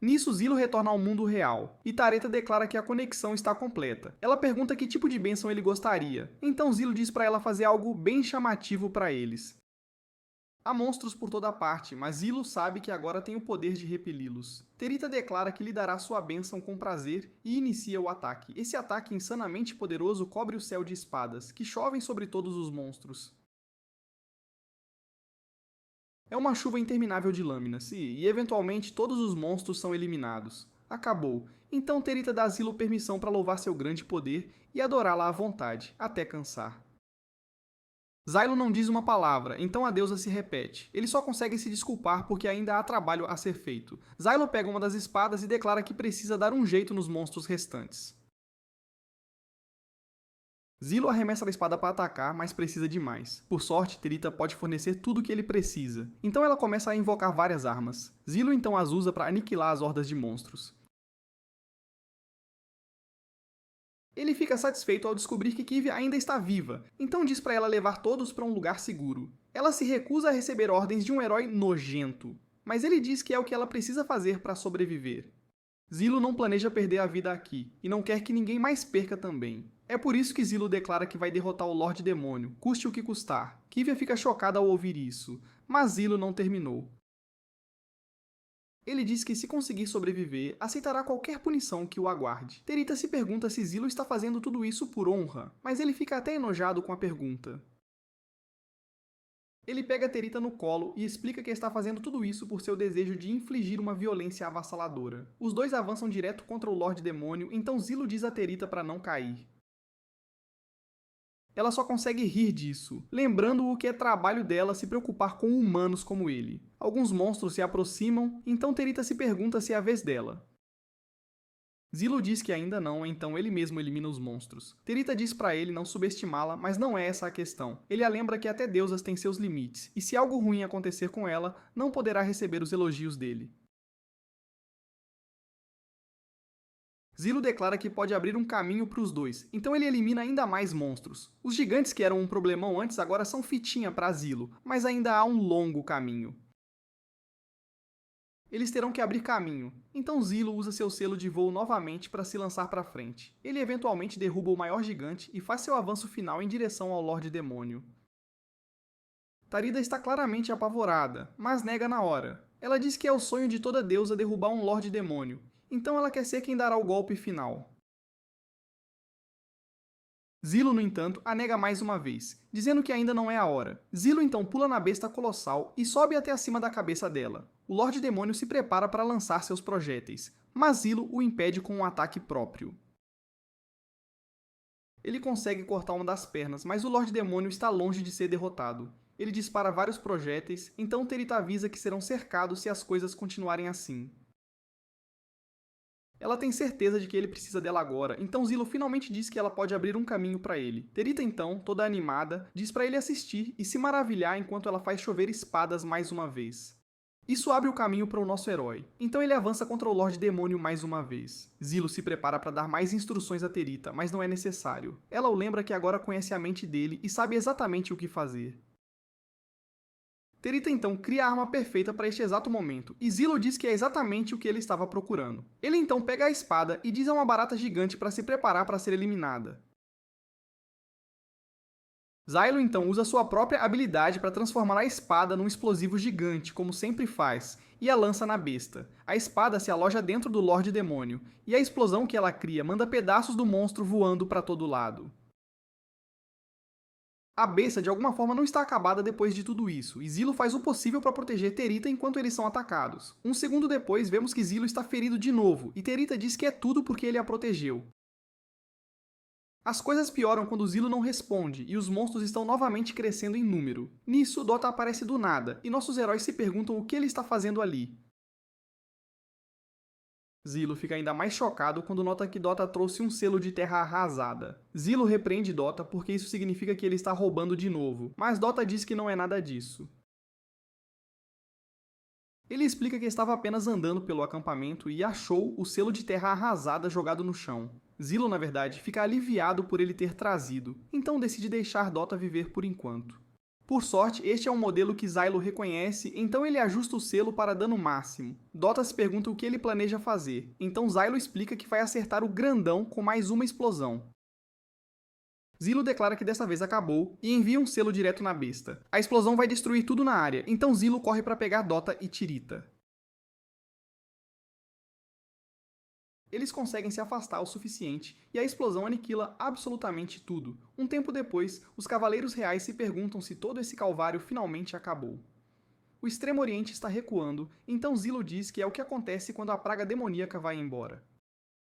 Nisso, Zylo retorna ao mundo real, e Tareta declara que a conexão está completa. Ela pergunta que tipo de bênção ele gostaria, então Zylo diz para ela fazer algo bem chamativo para eles. Há monstros por toda parte, mas Zylo sabe que agora tem o poder de repeli-los. Terita declara que lhe dará sua bênção com prazer e inicia o ataque. Esse ataque insanamente poderoso cobre o céu de espadas, que chovem sobre todos os monstros. É uma chuva interminável de lâminas, e eventualmente todos os monstros são eliminados. Acabou. Então Terita dá a Zylo permissão para louvar seu grande poder e adorá-la à vontade, até cansar. Zylo não diz uma palavra, então a deusa se repete. Ele só consegue se desculpar porque ainda há trabalho a ser feito. Zylo pega uma das espadas e declara que precisa dar um jeito nos monstros restantes. Zylo arremessa a espada para atacar, mas precisa de mais. Por sorte, Terita pode fornecer tudo o que ele precisa. Então ela começa a invocar várias armas. Zylo então as usa para aniquilar as hordas de monstros. Ele fica satisfeito ao descobrir que Kivia ainda está viva, então diz para ela levar todos para um lugar seguro. Ela se recusa a receber ordens de um herói nojento, mas ele diz que é o que ela precisa fazer para sobreviver. Zylo não planeja perder a vida aqui, e não quer que ninguém mais perca também. É por isso que Zylo declara que vai derrotar o Lorde Demônio, custe o que custar. Kivia fica chocada ao ouvir isso, mas Zylo não terminou. Ele diz que se conseguir sobreviver, aceitará qualquer punição que o aguarde. Terita se pergunta se Zylo está fazendo tudo isso por honra, mas ele fica até enojado com a pergunta. Ele pega Terita no colo e explica que está fazendo tudo isso por seu desejo de infligir uma violência avassaladora. Os dois avançam direto contra o Lorde Demônio, então Zylo diz a Terita para não cair. Ela só consegue rir disso, lembrando o que é trabalho dela se preocupar com humanos como ele. Alguns monstros se aproximam, então Terita se pergunta se é a vez dela. Zylo diz que ainda não, então ele mesmo elimina os monstros. Terita diz para ele não subestimá-la, mas não é essa a questão. Ele a lembra que até deusas têm seus limites, e se algo ruim acontecer com ela, não poderá receber os elogios dele. Zylo declara que pode abrir um caminho para os dois, então ele elimina ainda mais monstros. Os gigantes que eram um problemão antes agora são fitinha para Zylo, mas ainda há um longo caminho. Eles terão que abrir caminho, então Zylo usa seu selo de voo novamente para se lançar para frente. Ele eventualmente derruba o maior gigante e faz seu avanço final em direção ao Lorde Demônio. Tarita está claramente apavorada, mas nega na hora. Ela diz que é o sonho de toda deusa derrubar um Lorde Demônio, então ela quer ser quem dará o golpe final. Zylo, no entanto, a nega mais uma vez, dizendo que ainda não é a hora. Zylo então pula na besta colossal e sobe até acima da cabeça dela. O Lorde Demônio se prepara para lançar seus projéteis, mas Zylo o impede com um ataque próprio. Ele consegue cortar uma das pernas, mas o Lorde Demônio está longe de ser derrotado. Ele dispara vários projéteis, então Terita avisa que serão cercados se as coisas continuarem assim. Ela tem certeza de que ele precisa dela agora, então Zylo finalmente diz que ela pode abrir um caminho para ele. Terita então, toda animada, diz para ele assistir e se maravilhar enquanto ela faz chover espadas mais uma vez. Isso abre o caminho para o nosso herói, então ele avança contra o Lorde Demônio mais uma vez. Zylo se prepara para dar mais instruções a Terita, mas não é necessário. Ela o lembra que agora conhece a mente dele e sabe exatamente o que fazer. Terita então cria a arma perfeita para este exato momento, e Zylo diz que é exatamente o que ele estava procurando. Ele então pega a espada e diz a uma barata gigante para se preparar para ser eliminada. Zylo então usa sua própria habilidade para transformar a espada num explosivo gigante, como sempre faz, e a lança na besta. A espada se aloja dentro do Lorde Demônio, e a explosão que ela cria manda pedaços do monstro voando para todo lado. A besta de alguma forma não está acabada depois de tudo isso, e Zylo faz o possível para proteger Terita enquanto eles são atacados. Um segundo depois, vemos que Zylo está ferido de novo, e Terita diz que é tudo porque ele a protegeu. As coisas pioram quando Zilo não responde e os monstros estão novamente crescendo em número. Nisso, Dota aparece do nada e nossos heróis se perguntam o que ele está fazendo ali. Zilo fica ainda mais chocado quando nota que Dota trouxe um selo de terra arrasada. Zilo repreende Dota porque isso significa que ele está roubando de novo, mas Dota diz que não é nada disso. Ele explica que estava apenas andando pelo acampamento e achou o selo de terra arrasada jogado no chão. Zilo, na verdade, fica aliviado por ele ter trazido, então decide deixar Dota viver por enquanto. Por sorte, este é um modelo que Zylo reconhece, então ele ajusta o selo para dano máximo. Dota se pergunta o que ele planeja fazer, então Zylo explica que vai acertar o grandão com mais uma explosão. Zilo declara que dessa vez acabou e envia um selo direto na besta. A explosão vai destruir tudo na área, então Zilo corre para pegar Dota e Tirita. Eles conseguem se afastar o suficiente e a explosão aniquila absolutamente tudo. Um tempo depois, os Cavaleiros Reais se perguntam se todo esse calvário finalmente acabou. O Extremo Oriente está recuando, então Zilo diz que é o que acontece quando a praga demoníaca vai embora.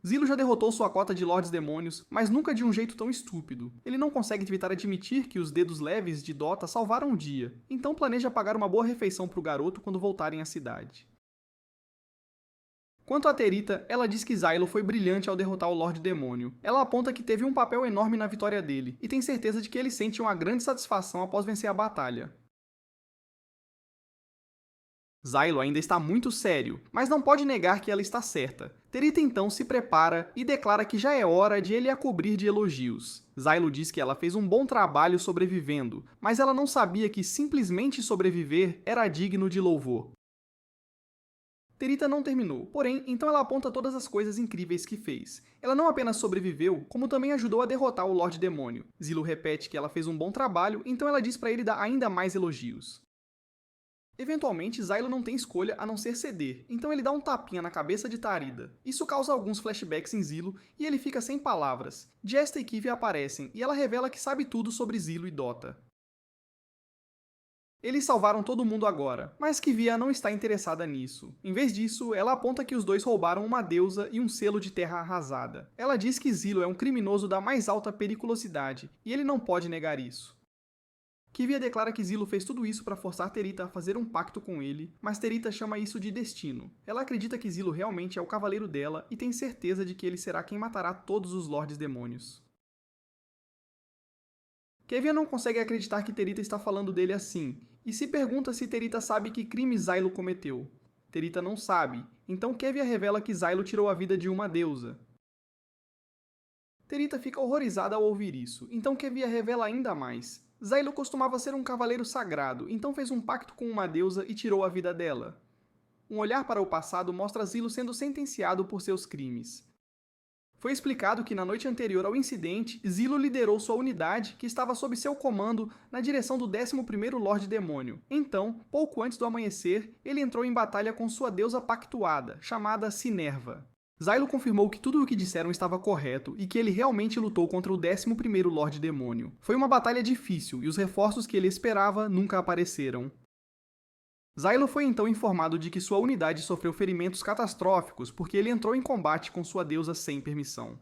Zilo já derrotou sua cota de Lordes Demônios, mas nunca de um jeito tão estúpido. Ele não consegue evitar admitir que os dedos leves de Dota salvaram o dia, então planeja pagar uma boa refeição para o garoto quando voltarem à cidade. Quanto a Terita, ela diz que Zylo foi brilhante ao derrotar o Lorde Demônio. Ela aponta que teve um papel enorme na vitória dele, e tem certeza de que ele sente uma grande satisfação após vencer a batalha. Zylo ainda está muito sério, mas não pode negar que ela está certa. Terita então se prepara e declara que já é hora de ele a cobrir de elogios. Zylo diz que ela fez um bom trabalho sobrevivendo, mas ela não sabia que simplesmente sobreviver era digno de louvor. Terita não terminou, porém, então ela aponta todas as coisas incríveis que fez. Ela não apenas sobreviveu, como também ajudou a derrotar o Lorde Demônio. Zilo repete que ela fez um bom trabalho, então ela diz para ele dar ainda mais elogios. Eventualmente, Zylo não tem escolha a não ser ceder, então ele dá um tapinha na cabeça de Tarida. Isso causa alguns flashbacks em Zilo e ele fica sem palavras. Jesta e Kivia aparecem e ela revela que sabe tudo sobre Zilo e Dota. Eles salvaram todo mundo agora, mas Kivia não está interessada nisso. Em vez disso, ela aponta que os dois roubaram uma deusa e um selo de terra arrasada. Ela diz que Zilo é um criminoso da mais alta periculosidade, e ele não pode negar isso. Kivia declara que Zilo fez tudo isso para forçar Terita a fazer um pacto com ele, mas Terita chama isso de destino. Ela acredita que Zilo realmente é o cavaleiro dela e tem certeza de que ele será quem matará todos os Lordes Demônios. Kevin não consegue acreditar que Terita está falando dele assim, e se pergunta se Terita sabe que crime Zylo cometeu. Terita não sabe, então Kevin revela que Zylo tirou a vida de uma deusa. Terita fica horrorizada ao ouvir isso, então Kevin revela ainda mais. Zylo costumava ser um cavaleiro sagrado, então fez um pacto com uma deusa e tirou a vida dela. Um olhar para o passado mostra Zilo sendo sentenciado por seus crimes. Foi explicado que na noite anterior ao incidente, Zilo liderou sua unidade, que estava sob seu comando, na direção do 11º Lorde Demônio. Então, pouco antes do amanhecer, ele entrou em batalha com sua deusa pactuada, chamada Sinerva. Zylo confirmou que tudo o que disseram estava correto e que ele realmente lutou contra o 11º Lorde Demônio. Foi uma batalha difícil e os reforços que ele esperava nunca apareceram. Zylo foi então informado de que sua unidade sofreu ferimentos catastróficos porque ele entrou em combate com sua deusa sem permissão.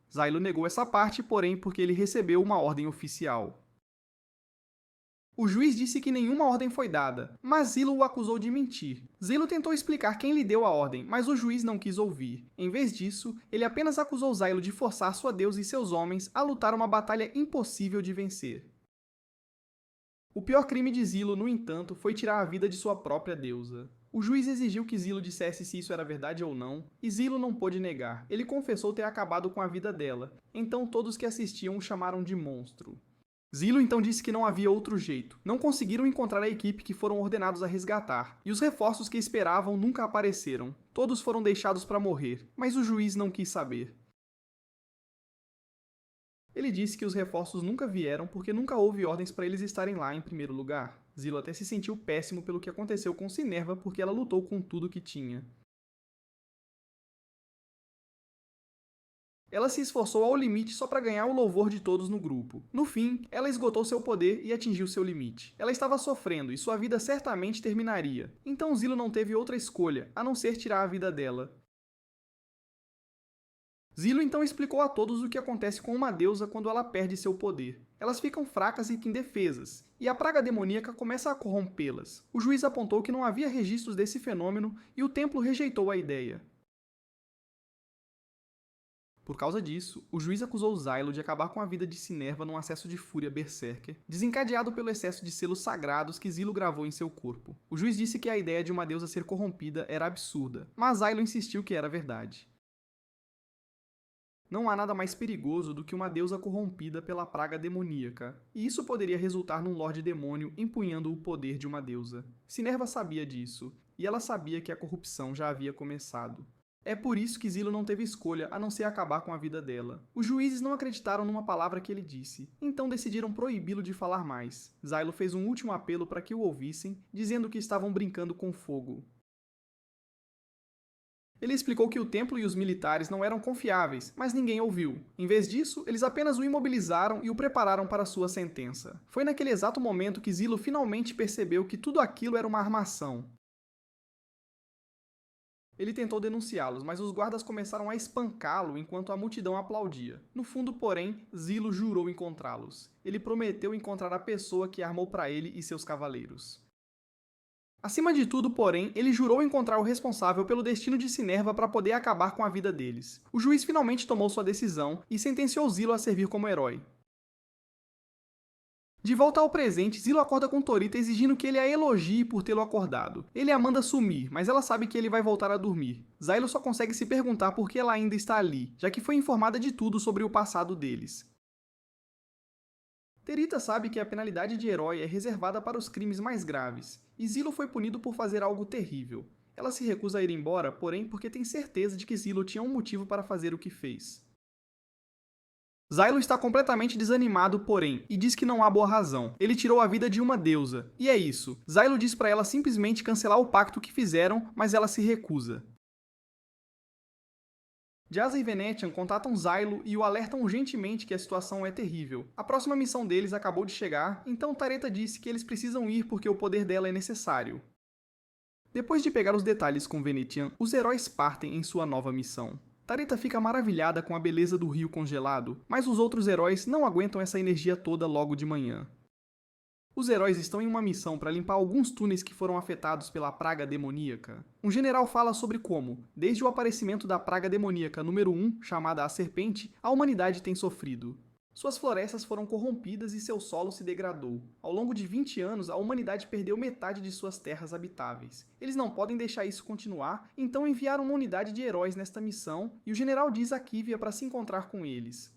Zylo negou essa parte, porém, porque ele recebeu uma ordem oficial. O juiz disse que nenhuma ordem foi dada, mas Zilo o acusou de mentir. Zilo tentou explicar quem lhe deu a ordem, mas o juiz não quis ouvir. Em vez disso, ele apenas acusou Zylo de forçar sua deusa e seus homens a lutar uma batalha impossível de vencer. O pior crime de Zilo, no entanto, foi tirar a vida de sua própria deusa. O juiz exigiu que Zilo dissesse se isso era verdade ou não, e Zilo não pôde negar. Ele confessou ter acabado com a vida dela, então todos que assistiam o chamaram de monstro. Zilo então disse que não havia outro jeito. Não conseguiram encontrar a equipe que foram ordenados a resgatar, e os reforços que esperavam nunca apareceram. Todos foram deixados para morrer, mas o juiz não quis saber. Ele disse que os reforços nunca vieram porque nunca houve ordens para eles estarem lá em primeiro lugar. Zilo até se sentiu péssimo pelo que aconteceu com Sinerva porque ela lutou com tudo que tinha. Ela se esforçou ao limite só para ganhar o louvor de todos no grupo. No fim, ela esgotou seu poder e atingiu seu limite. Ela estava sofrendo e sua vida certamente terminaria. Então Zilo não teve outra escolha, a não ser tirar a vida dela. Zilo então explicou a todos o que acontece com uma deusa quando ela perde seu poder. Elas ficam fracas e indefesas, e a praga demoníaca começa a corrompê-las. O juiz apontou que não havia registros desse fenômeno e o templo rejeitou a ideia. Por causa disso, o juiz acusou Zylo de acabar com a vida de Sinerva num acesso de fúria berserker, desencadeado pelo excesso de selos sagrados que Zilo gravou em seu corpo. O juiz disse que a ideia de uma deusa ser corrompida era absurda, mas Zylo insistiu que era verdade. Não há nada mais perigoso do que uma deusa corrompida pela praga demoníaca, e isso poderia resultar num Lorde Demônio empunhando o poder de uma deusa. Sinerva sabia disso, e ela sabia que a corrupção já havia começado. É por isso que Zilo não teve escolha a não ser acabar com a vida dela. Os juízes não acreditaram numa palavra que ele disse, então decidiram proibi-lo de falar mais. Zylo fez um último apelo para que o ouvissem, dizendo que estavam brincando com fogo. Ele explicou que o templo e os militares não eram confiáveis, mas ninguém ouviu. Em vez disso, eles apenas o imobilizaram e o prepararam para sua sentença. Foi naquele exato momento que Zilo finalmente percebeu que tudo aquilo era uma armação. Ele tentou denunciá-los, mas os guardas começaram a espancá-lo enquanto a multidão aplaudia. No fundo, porém, Zilo jurou encontrá-los. Ele prometeu encontrar a pessoa que armou para ele e seus cavaleiros. Acima de tudo, porém, ele jurou encontrar o responsável pelo destino de Sinerva para poder acabar com a vida deles. O juiz finalmente tomou sua decisão e sentenciou Zilo a servir como herói. De volta ao presente, Zilo acorda com Torita exigindo que ele a elogie por tê-lo acordado. Ele a manda sumir, mas ela sabe que ele vai voltar a dormir. Zylo só consegue se perguntar por que ela ainda está ali, já que foi informada de tudo sobre o passado deles. Terita sabe que a penalidade de herói é reservada para os crimes mais graves, e Zilo foi punido por fazer algo terrível. Ela se recusa a ir embora, porém porque tem certeza de que Zilo tinha um motivo para fazer o que fez. Zylo está completamente desanimado, porém, e diz que não há boa razão. Ele tirou a vida de uma deusa, e é isso. Zylo diz para ela simplesmente cancelar o pacto que fizeram, mas ela se recusa. Jazza e Venetian contatam Zylo e o alertam urgentemente que a situação é terrível. A próxima missão deles acabou de chegar, então Tareta disse que eles precisam ir porque o poder dela é necessário. Depois de pegar os detalhes com Venetian, os heróis partem em sua nova missão. Tareta fica maravilhada com a beleza do rio congelado, mas os outros heróis não aguentam essa energia toda logo de manhã. Os heróis estão em uma missão para limpar alguns túneis que foram afetados pela praga demoníaca. Um general fala sobre como, desde o aparecimento da praga demoníaca número 1, chamada a Serpente, a humanidade tem sofrido. Suas florestas foram corrompidas e seu solo se degradou. Ao longo de 20 anos, a humanidade perdeu metade de suas terras habitáveis. Eles não podem deixar isso continuar, então enviaram uma unidade de heróis nesta missão e o general diz a Kivia para se encontrar com eles.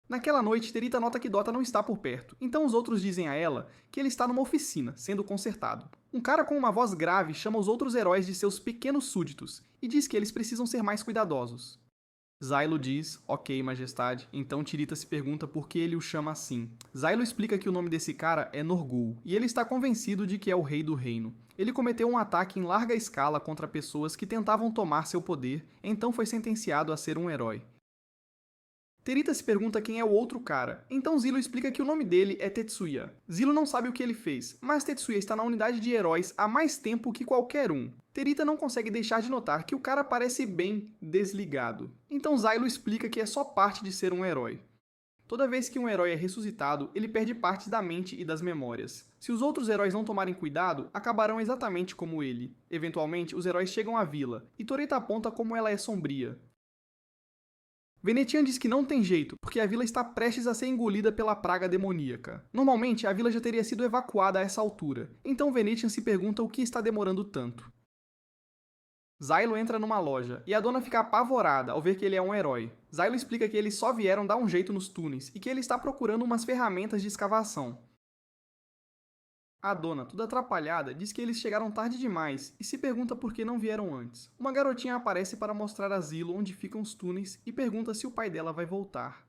Naquela noite, Terita nota que Dota não está por perto, então os outros dizem a ela que ele está numa oficina, sendo consertado. Um cara com uma voz grave chama os outros heróis de seus pequenos súditos e diz que eles precisam ser mais cuidadosos. Zylo diz, ok, majestade, então Tirita se pergunta por que ele o chama assim. Zylo explica que o nome desse cara é Norgul, e ele está convencido de que é o rei do reino. Ele cometeu um ataque em larga escala contra pessoas que tentavam tomar seu poder, então foi sentenciado a ser um herói. Terita se pergunta quem é o outro cara, então Zilo explica que o nome dele é Tetsuya. Zilo não sabe o que ele fez, mas Tetsuya está na unidade de heróis há mais tempo que qualquer um. Terita não consegue deixar de notar que o cara parece bem desligado. Então Zylo explica que é só parte de ser um herói. Toda vez que um herói é ressuscitado, ele perde partes da mente e das memórias. Se os outros heróis não tomarem cuidado, acabarão exatamente como ele. Eventualmente, os heróis chegam à vila, e Torita aponta como ela é sombria. Venetian diz que não tem jeito, porque a vila está prestes a ser engolida pela praga demoníaca. Normalmente, a vila já teria sido evacuada a essa altura, então Venetian se pergunta o que está demorando tanto. Zylo entra numa loja, e a dona fica apavorada ao ver que ele é um herói. Zylo explica que eles só vieram dar um jeito nos túneis, e que ele está procurando umas ferramentas de escavação. A dona, toda atrapalhada, diz que eles chegaram tarde demais e se pergunta por que não vieram antes. Uma garotinha aparece para mostrar a Zilo onde ficam os túneis e pergunta se o pai dela vai voltar.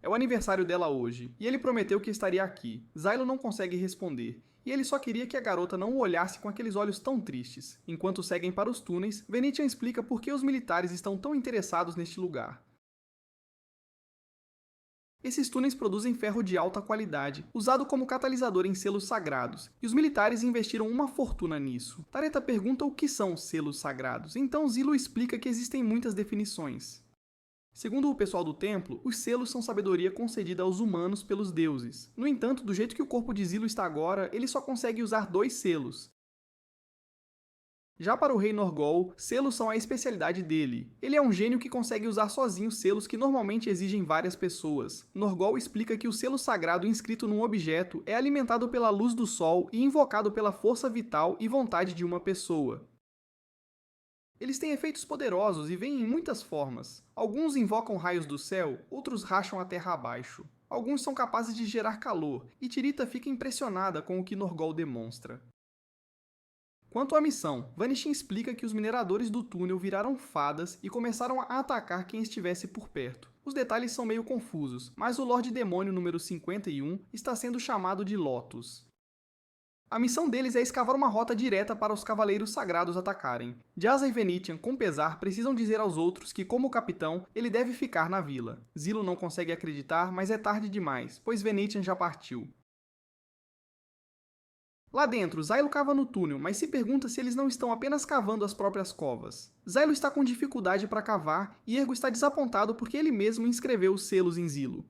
É o aniversário dela hoje, e ele prometeu que estaria aqui. Zylo não consegue responder, e ele só queria que a garota não o olhasse com aqueles olhos tão tristes. Enquanto seguem para os túneis, Venetian explica por que os militares estão tão interessados neste lugar. Esses túneis produzem ferro de alta qualidade, usado como catalisador em selos sagrados, e os militares investiram uma fortuna nisso. Tareta pergunta o que são selos sagrados, então Zilo explica que existem muitas definições. Segundo o pessoal do templo, os selos são sabedoria concedida aos humanos pelos deuses. No entanto, do jeito que o corpo de Zilo está agora, ele só consegue usar 2 selos. Já para o rei Norgol, selos são a especialidade dele. Ele é um gênio que consegue usar sozinho selos que normalmente exigem várias pessoas. Norgol explica que o selo sagrado inscrito num objeto é alimentado pela luz do sol e invocado pela força vital e vontade de uma pessoa. Eles têm efeitos poderosos e vêm em muitas formas. Alguns invocam raios do céu, outros racham a terra abaixo. Alguns são capazes de gerar calor, e Tirita fica impressionada com o que Norgol demonstra. Quanto à missão, Vanishin explica que os mineradores do túnel viraram fadas e começaram a atacar quem estivesse por perto. Os detalhes são meio confusos, mas o Lorde Demônio número 51 está sendo chamado de Lotus. A missão deles é escavar uma rota direta para os Cavaleiros Sagrados atacarem. Jazza e Venetian, com pesar, precisam dizer aos outros que, como capitão, ele deve ficar na vila. Zilo não consegue acreditar, mas é tarde demais, pois Venetian já partiu. Lá dentro, Zylo cava no túnel, mas se pergunta se eles não estão apenas cavando as próprias covas. Zylo está com dificuldade para cavar e Ergo está desapontado porque ele mesmo inscreveu os selos em Zilo.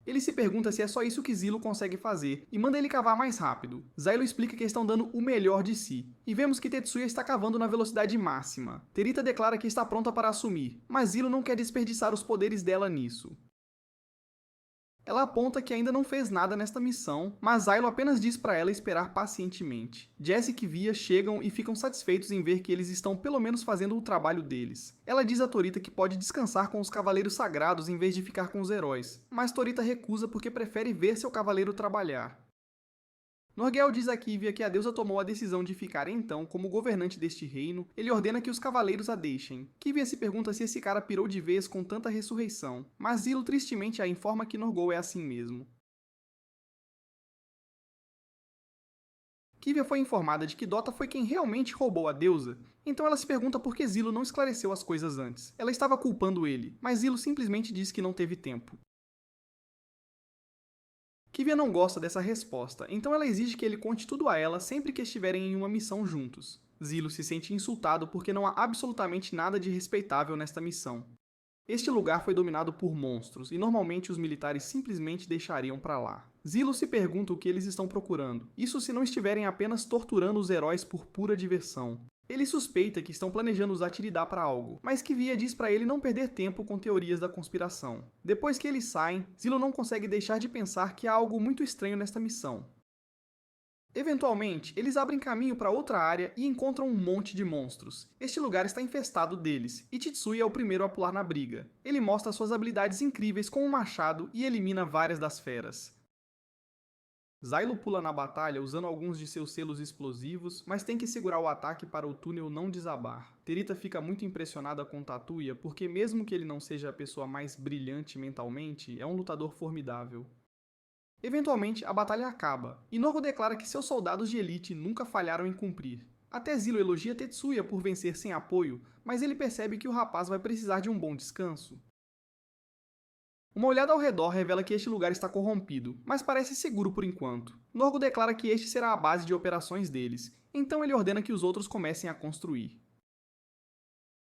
Ele se pergunta se é só isso que Zilo consegue fazer e manda ele cavar mais rápido. Zylo explica que estão dando o melhor de si. E vemos que Tetsuya está cavando na velocidade máxima. Terita declara que está pronta para assumir, mas Zilo não quer desperdiçar os poderes dela nisso. Ela aponta que ainda não fez nada nesta missão, mas Zylo apenas diz para ela esperar pacientemente. Jessica e Via chegam e ficam satisfeitos em ver que eles estão pelo menos fazendo o trabalho deles. Ela diz a Torita que pode descansar com os Cavaleiros Sagrados em vez de ficar com os heróis, mas Torita recusa porque prefere ver seu cavaleiro trabalhar. Norgel diz a Kivia que a deusa tomou a decisão de ficar então como governante deste reino. Ele ordena que os cavaleiros a deixem. Kivia se pergunta se esse cara pirou de vez com tanta ressurreição, mas Zilo tristemente a informa que Norgol é assim mesmo. Kivia foi informada de que Dota foi quem realmente roubou a deusa, então ela se pergunta por que Zilo não esclareceu as coisas antes. Ela estava culpando ele, mas Zilo simplesmente diz que não teve tempo. Kivia não gosta dessa resposta, então ela exige que ele conte tudo a ela sempre que estiverem em uma missão juntos. Zilo se sente insultado porque não há absolutamente nada de respeitável nesta missão. Este lugar foi dominado por monstros, e normalmente os militares simplesmente deixariam pra lá. Zilo se pergunta o que eles estão procurando, isso se não estiverem apenas torturando os heróis por pura diversão. Ele suspeita que estão planejando usar Tiridá para algo, mas Kivia diz para ele não perder tempo com teorias da conspiração. Depois que eles saem, Zilo não consegue deixar de pensar que há algo muito estranho nesta missão. Eventualmente, eles abrem caminho para outra área e encontram um monte de monstros. Este lugar está infestado deles, e Tetsuya é o primeiro a pular na briga. Ele mostra suas habilidades incríveis com um machado e elimina várias das feras. Zylo pula na batalha usando alguns de seus selos explosivos, mas tem que segurar o ataque para o túnel não desabar. Terita fica muito impressionada com Tatsuya porque mesmo que ele não seja a pessoa mais brilhante mentalmente, é um lutador formidável. Eventualmente, a batalha acaba, e Norgo declara que seus soldados de elite nunca falharam em cumprir. Até Zilo elogia Tetsuya por vencer sem apoio, mas ele percebe que o rapaz vai precisar de um bom descanso. Uma olhada ao redor revela que este lugar está corrompido, mas parece seguro por enquanto. Norgo declara que este será a base de operações deles, então ele ordena que os outros comecem a construir.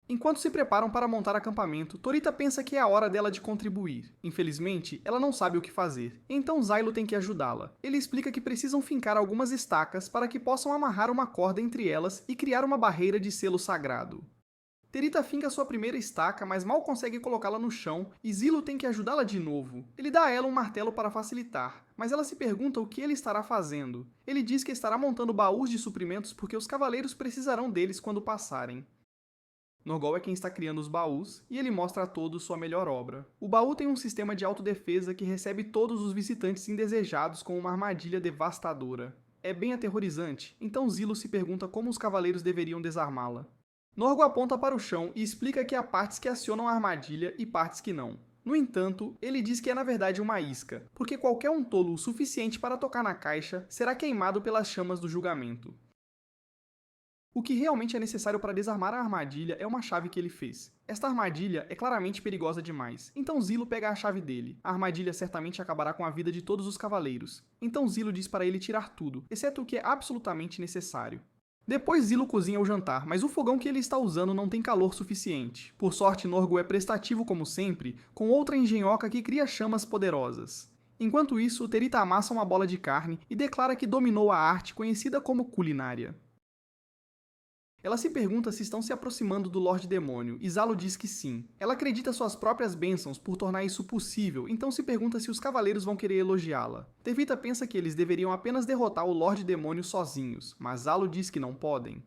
Enquanto se preparam para montar acampamento, Torita pensa que é a hora dela de contribuir. Infelizmente, ela não sabe o que fazer, então Zylo tem que ajudá-la. Ele explica que precisam fincar algumas estacas para que possam amarrar uma corda entre elas e criar uma barreira de selo sagrado. Terita finca sua primeira estaca, mas mal consegue colocá-la no chão, e Zilo tem que ajudá-la de novo. Ele dá a ela um martelo para facilitar, mas ela se pergunta o que ele estará fazendo. Ele diz que estará montando baús de suprimentos porque os cavaleiros precisarão deles quando passarem. Norgol é quem está criando os baús, e ele mostra a todos sua melhor obra. O baú tem um sistema de autodefesa que recebe todos os visitantes indesejados com uma armadilha devastadora. É bem aterrorizante, então Zilo se pergunta como os cavaleiros deveriam desarmá-la. Norgo aponta para o chão e explica que há partes que acionam a armadilha e partes que não. No entanto, ele diz que é na verdade uma isca, porque qualquer um tolo o suficiente para tocar na caixa será queimado pelas chamas do julgamento. O que realmente é necessário para desarmar a armadilha é uma chave que ele fez. Esta armadilha é claramente perigosa demais, então Zilo pega a chave dele. A armadilha certamente acabará com a vida de todos os cavaleiros. Então Zilo diz para ele tirar tudo, exceto o que é absolutamente necessário. Depois Zilo cozinha o jantar, mas o fogão que ele está usando não tem calor suficiente. Por sorte, Norgol é prestativo como sempre, com outra engenhoca que cria chamas poderosas. Enquanto isso, Terita amassa uma bola de carne e declara que dominou a arte conhecida como culinária. Ela se pergunta se estão se aproximando do Lorde Demônio, e Zalo diz que sim. Ela acredita suas próprias bênçãos por tornar isso possível, então se pergunta se os cavaleiros vão querer elogiá-la. Tevita pensa que eles deveriam apenas derrotar o Lorde Demônio sozinhos, mas Zalo diz que não podem.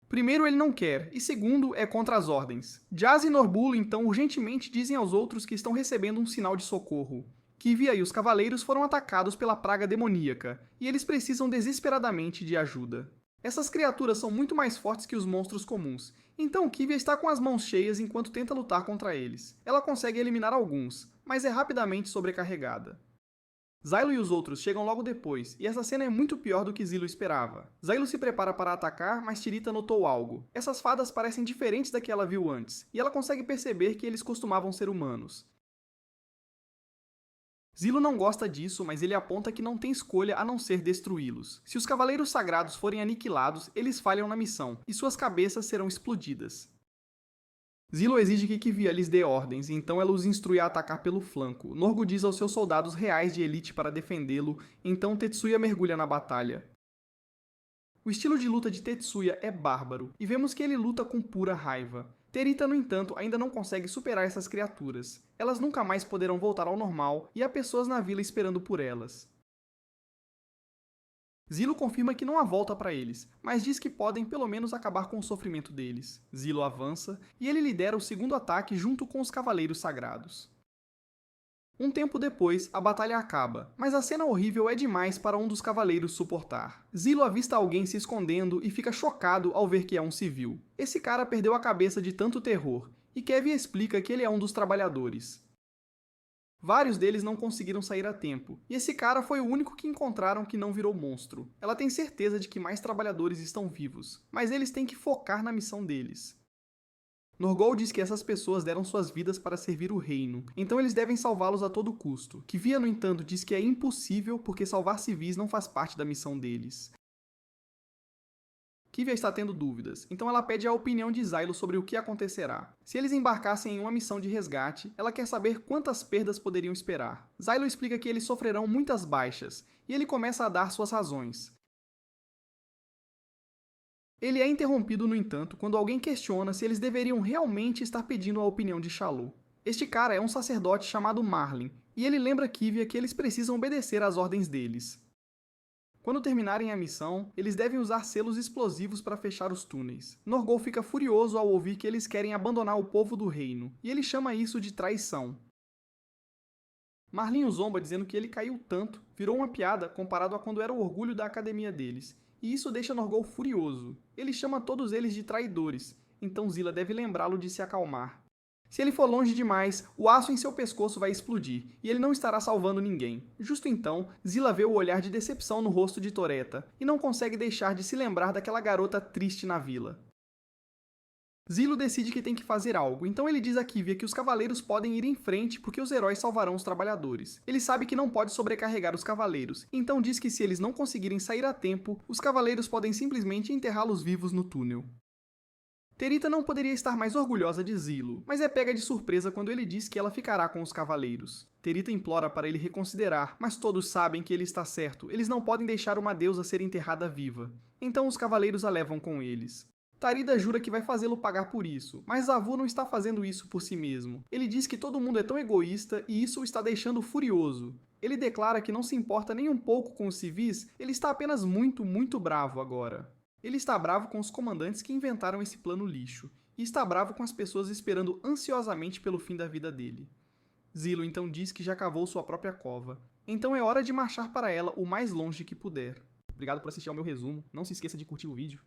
Primeiro, ele não quer, e segundo, é contra as ordens. Jazz e Norbulo então urgentemente dizem aos outros que estão recebendo um sinal de socorro. Kivia e os cavaleiros foram atacados pela praga demoníaca, e eles precisam desesperadamente de ajuda. Essas criaturas são muito mais fortes que os monstros comuns, então Kivia está com as mãos cheias enquanto tenta lutar contra eles. Ela consegue eliminar alguns, mas é rapidamente sobrecarregada. Zylo e os outros chegam logo depois, e essa cena é muito pior do que Zilo esperava. Zylo se prepara para atacar, mas Tirita notou algo. Essas fadas parecem diferentes da que ela viu antes, e ela consegue perceber que eles costumavam ser humanos. Zilo não gosta disso, mas ele aponta que não tem escolha a não ser destruí-los. Se os Cavaleiros Sagrados forem aniquilados, eles falham na missão, e suas cabeças serão explodidas. Zilo exige que Kivia lhes dê ordens, e então ela os instrui a atacar pelo flanco. Norgo diz aos seus soldados reais de elite para defendê-lo, então Tetsuya mergulha na batalha. O estilo de luta de Tetsuya é bárbaro, e vemos que ele luta com pura raiva. Terita, no entanto, ainda não consegue superar essas criaturas. Elas nunca mais poderão voltar ao normal, e há pessoas na vila esperando por elas. Zilo confirma que não há volta para eles, mas diz que podem pelo menos acabar com o sofrimento deles. Zilo avança, e ele lidera o segundo ataque junto com os Cavaleiros Sagrados. Um tempo depois, a batalha acaba, mas a cena horrível é demais para um dos cavaleiros suportar. Zilo avista alguém se escondendo e fica chocado ao ver que é um civil. Esse cara perdeu a cabeça de tanto terror, e Kevin explica que ele é um dos trabalhadores. Vários deles não conseguiram sair a tempo, e esse cara foi o único que encontraram que não virou monstro. Ela tem certeza de que mais trabalhadores estão vivos, mas eles têm que focar na missão deles. Norgol diz que essas pessoas deram suas vidas para servir o reino, então eles devem salvá-los a todo custo. Kivia, no entanto, diz que é impossível porque salvar civis não faz parte da missão deles. Kivia está tendo dúvidas, então ela pede a opinião de Zylo sobre o que acontecerá. Se eles embarcassem em uma missão de resgate, ela quer saber quantas perdas poderiam esperar. Zylo explica que eles sofrerão muitas baixas, e ele começa a dar suas razões. Ele é interrompido, no entanto, quando alguém questiona se eles deveriam realmente estar pedindo a opinião de Shalô. Este cara é um sacerdote chamado Marlin, e ele lembra Kivia que eles precisam obedecer às ordens deles. Quando terminarem a missão, eles devem usar selos explosivos para fechar os túneis. Norgol fica furioso ao ouvir que eles querem abandonar o povo do reino, e ele chama isso de traição. Marlin o zomba dizendo que ele caiu tanto, virou uma piada comparado a quando era o orgulho da academia deles, e isso deixa Norgol furioso. Ele chama todos eles de traidores, então Zila deve lembrá-lo de se acalmar. Se ele for longe demais, o aço em seu pescoço vai explodir, e ele não estará salvando ninguém. Justo então, Zila vê o olhar de decepção no rosto de Toretta, e não consegue deixar de se lembrar daquela garota triste na vila. Zilo decide que tem que fazer algo, então ele diz a Kivia que os cavaleiros podem ir em frente porque os heróis salvarão os trabalhadores. Ele sabe que não pode sobrecarregar os cavaleiros, então diz que se eles não conseguirem sair a tempo, os cavaleiros podem simplesmente enterrá-los vivos no túnel. Terita não poderia estar mais orgulhosa de Zilo, mas é pega de surpresa quando ele diz que ela ficará com os cavaleiros. Terita implora para ele reconsiderar, mas todos sabem que ele está certo, eles não podem deixar uma deusa ser enterrada viva. Então os cavaleiros a levam com eles. Tarida jura que vai fazê-lo pagar por isso, mas Zavu não está fazendo isso por si mesmo. Ele diz que todo mundo é tão egoísta e isso o está deixando furioso. Ele declara que não se importa nem um pouco com os civis, ele está apenas muito bravo agora. Ele está bravo com os comandantes que inventaram esse plano lixo, e está bravo com as pessoas esperando ansiosamente pelo fim da vida dele. Zilo então diz que já cavou sua própria cova, então é hora de marchar para ela o mais longe que puder. Obrigado por assistir ao meu resumo, não se esqueça de curtir o vídeo.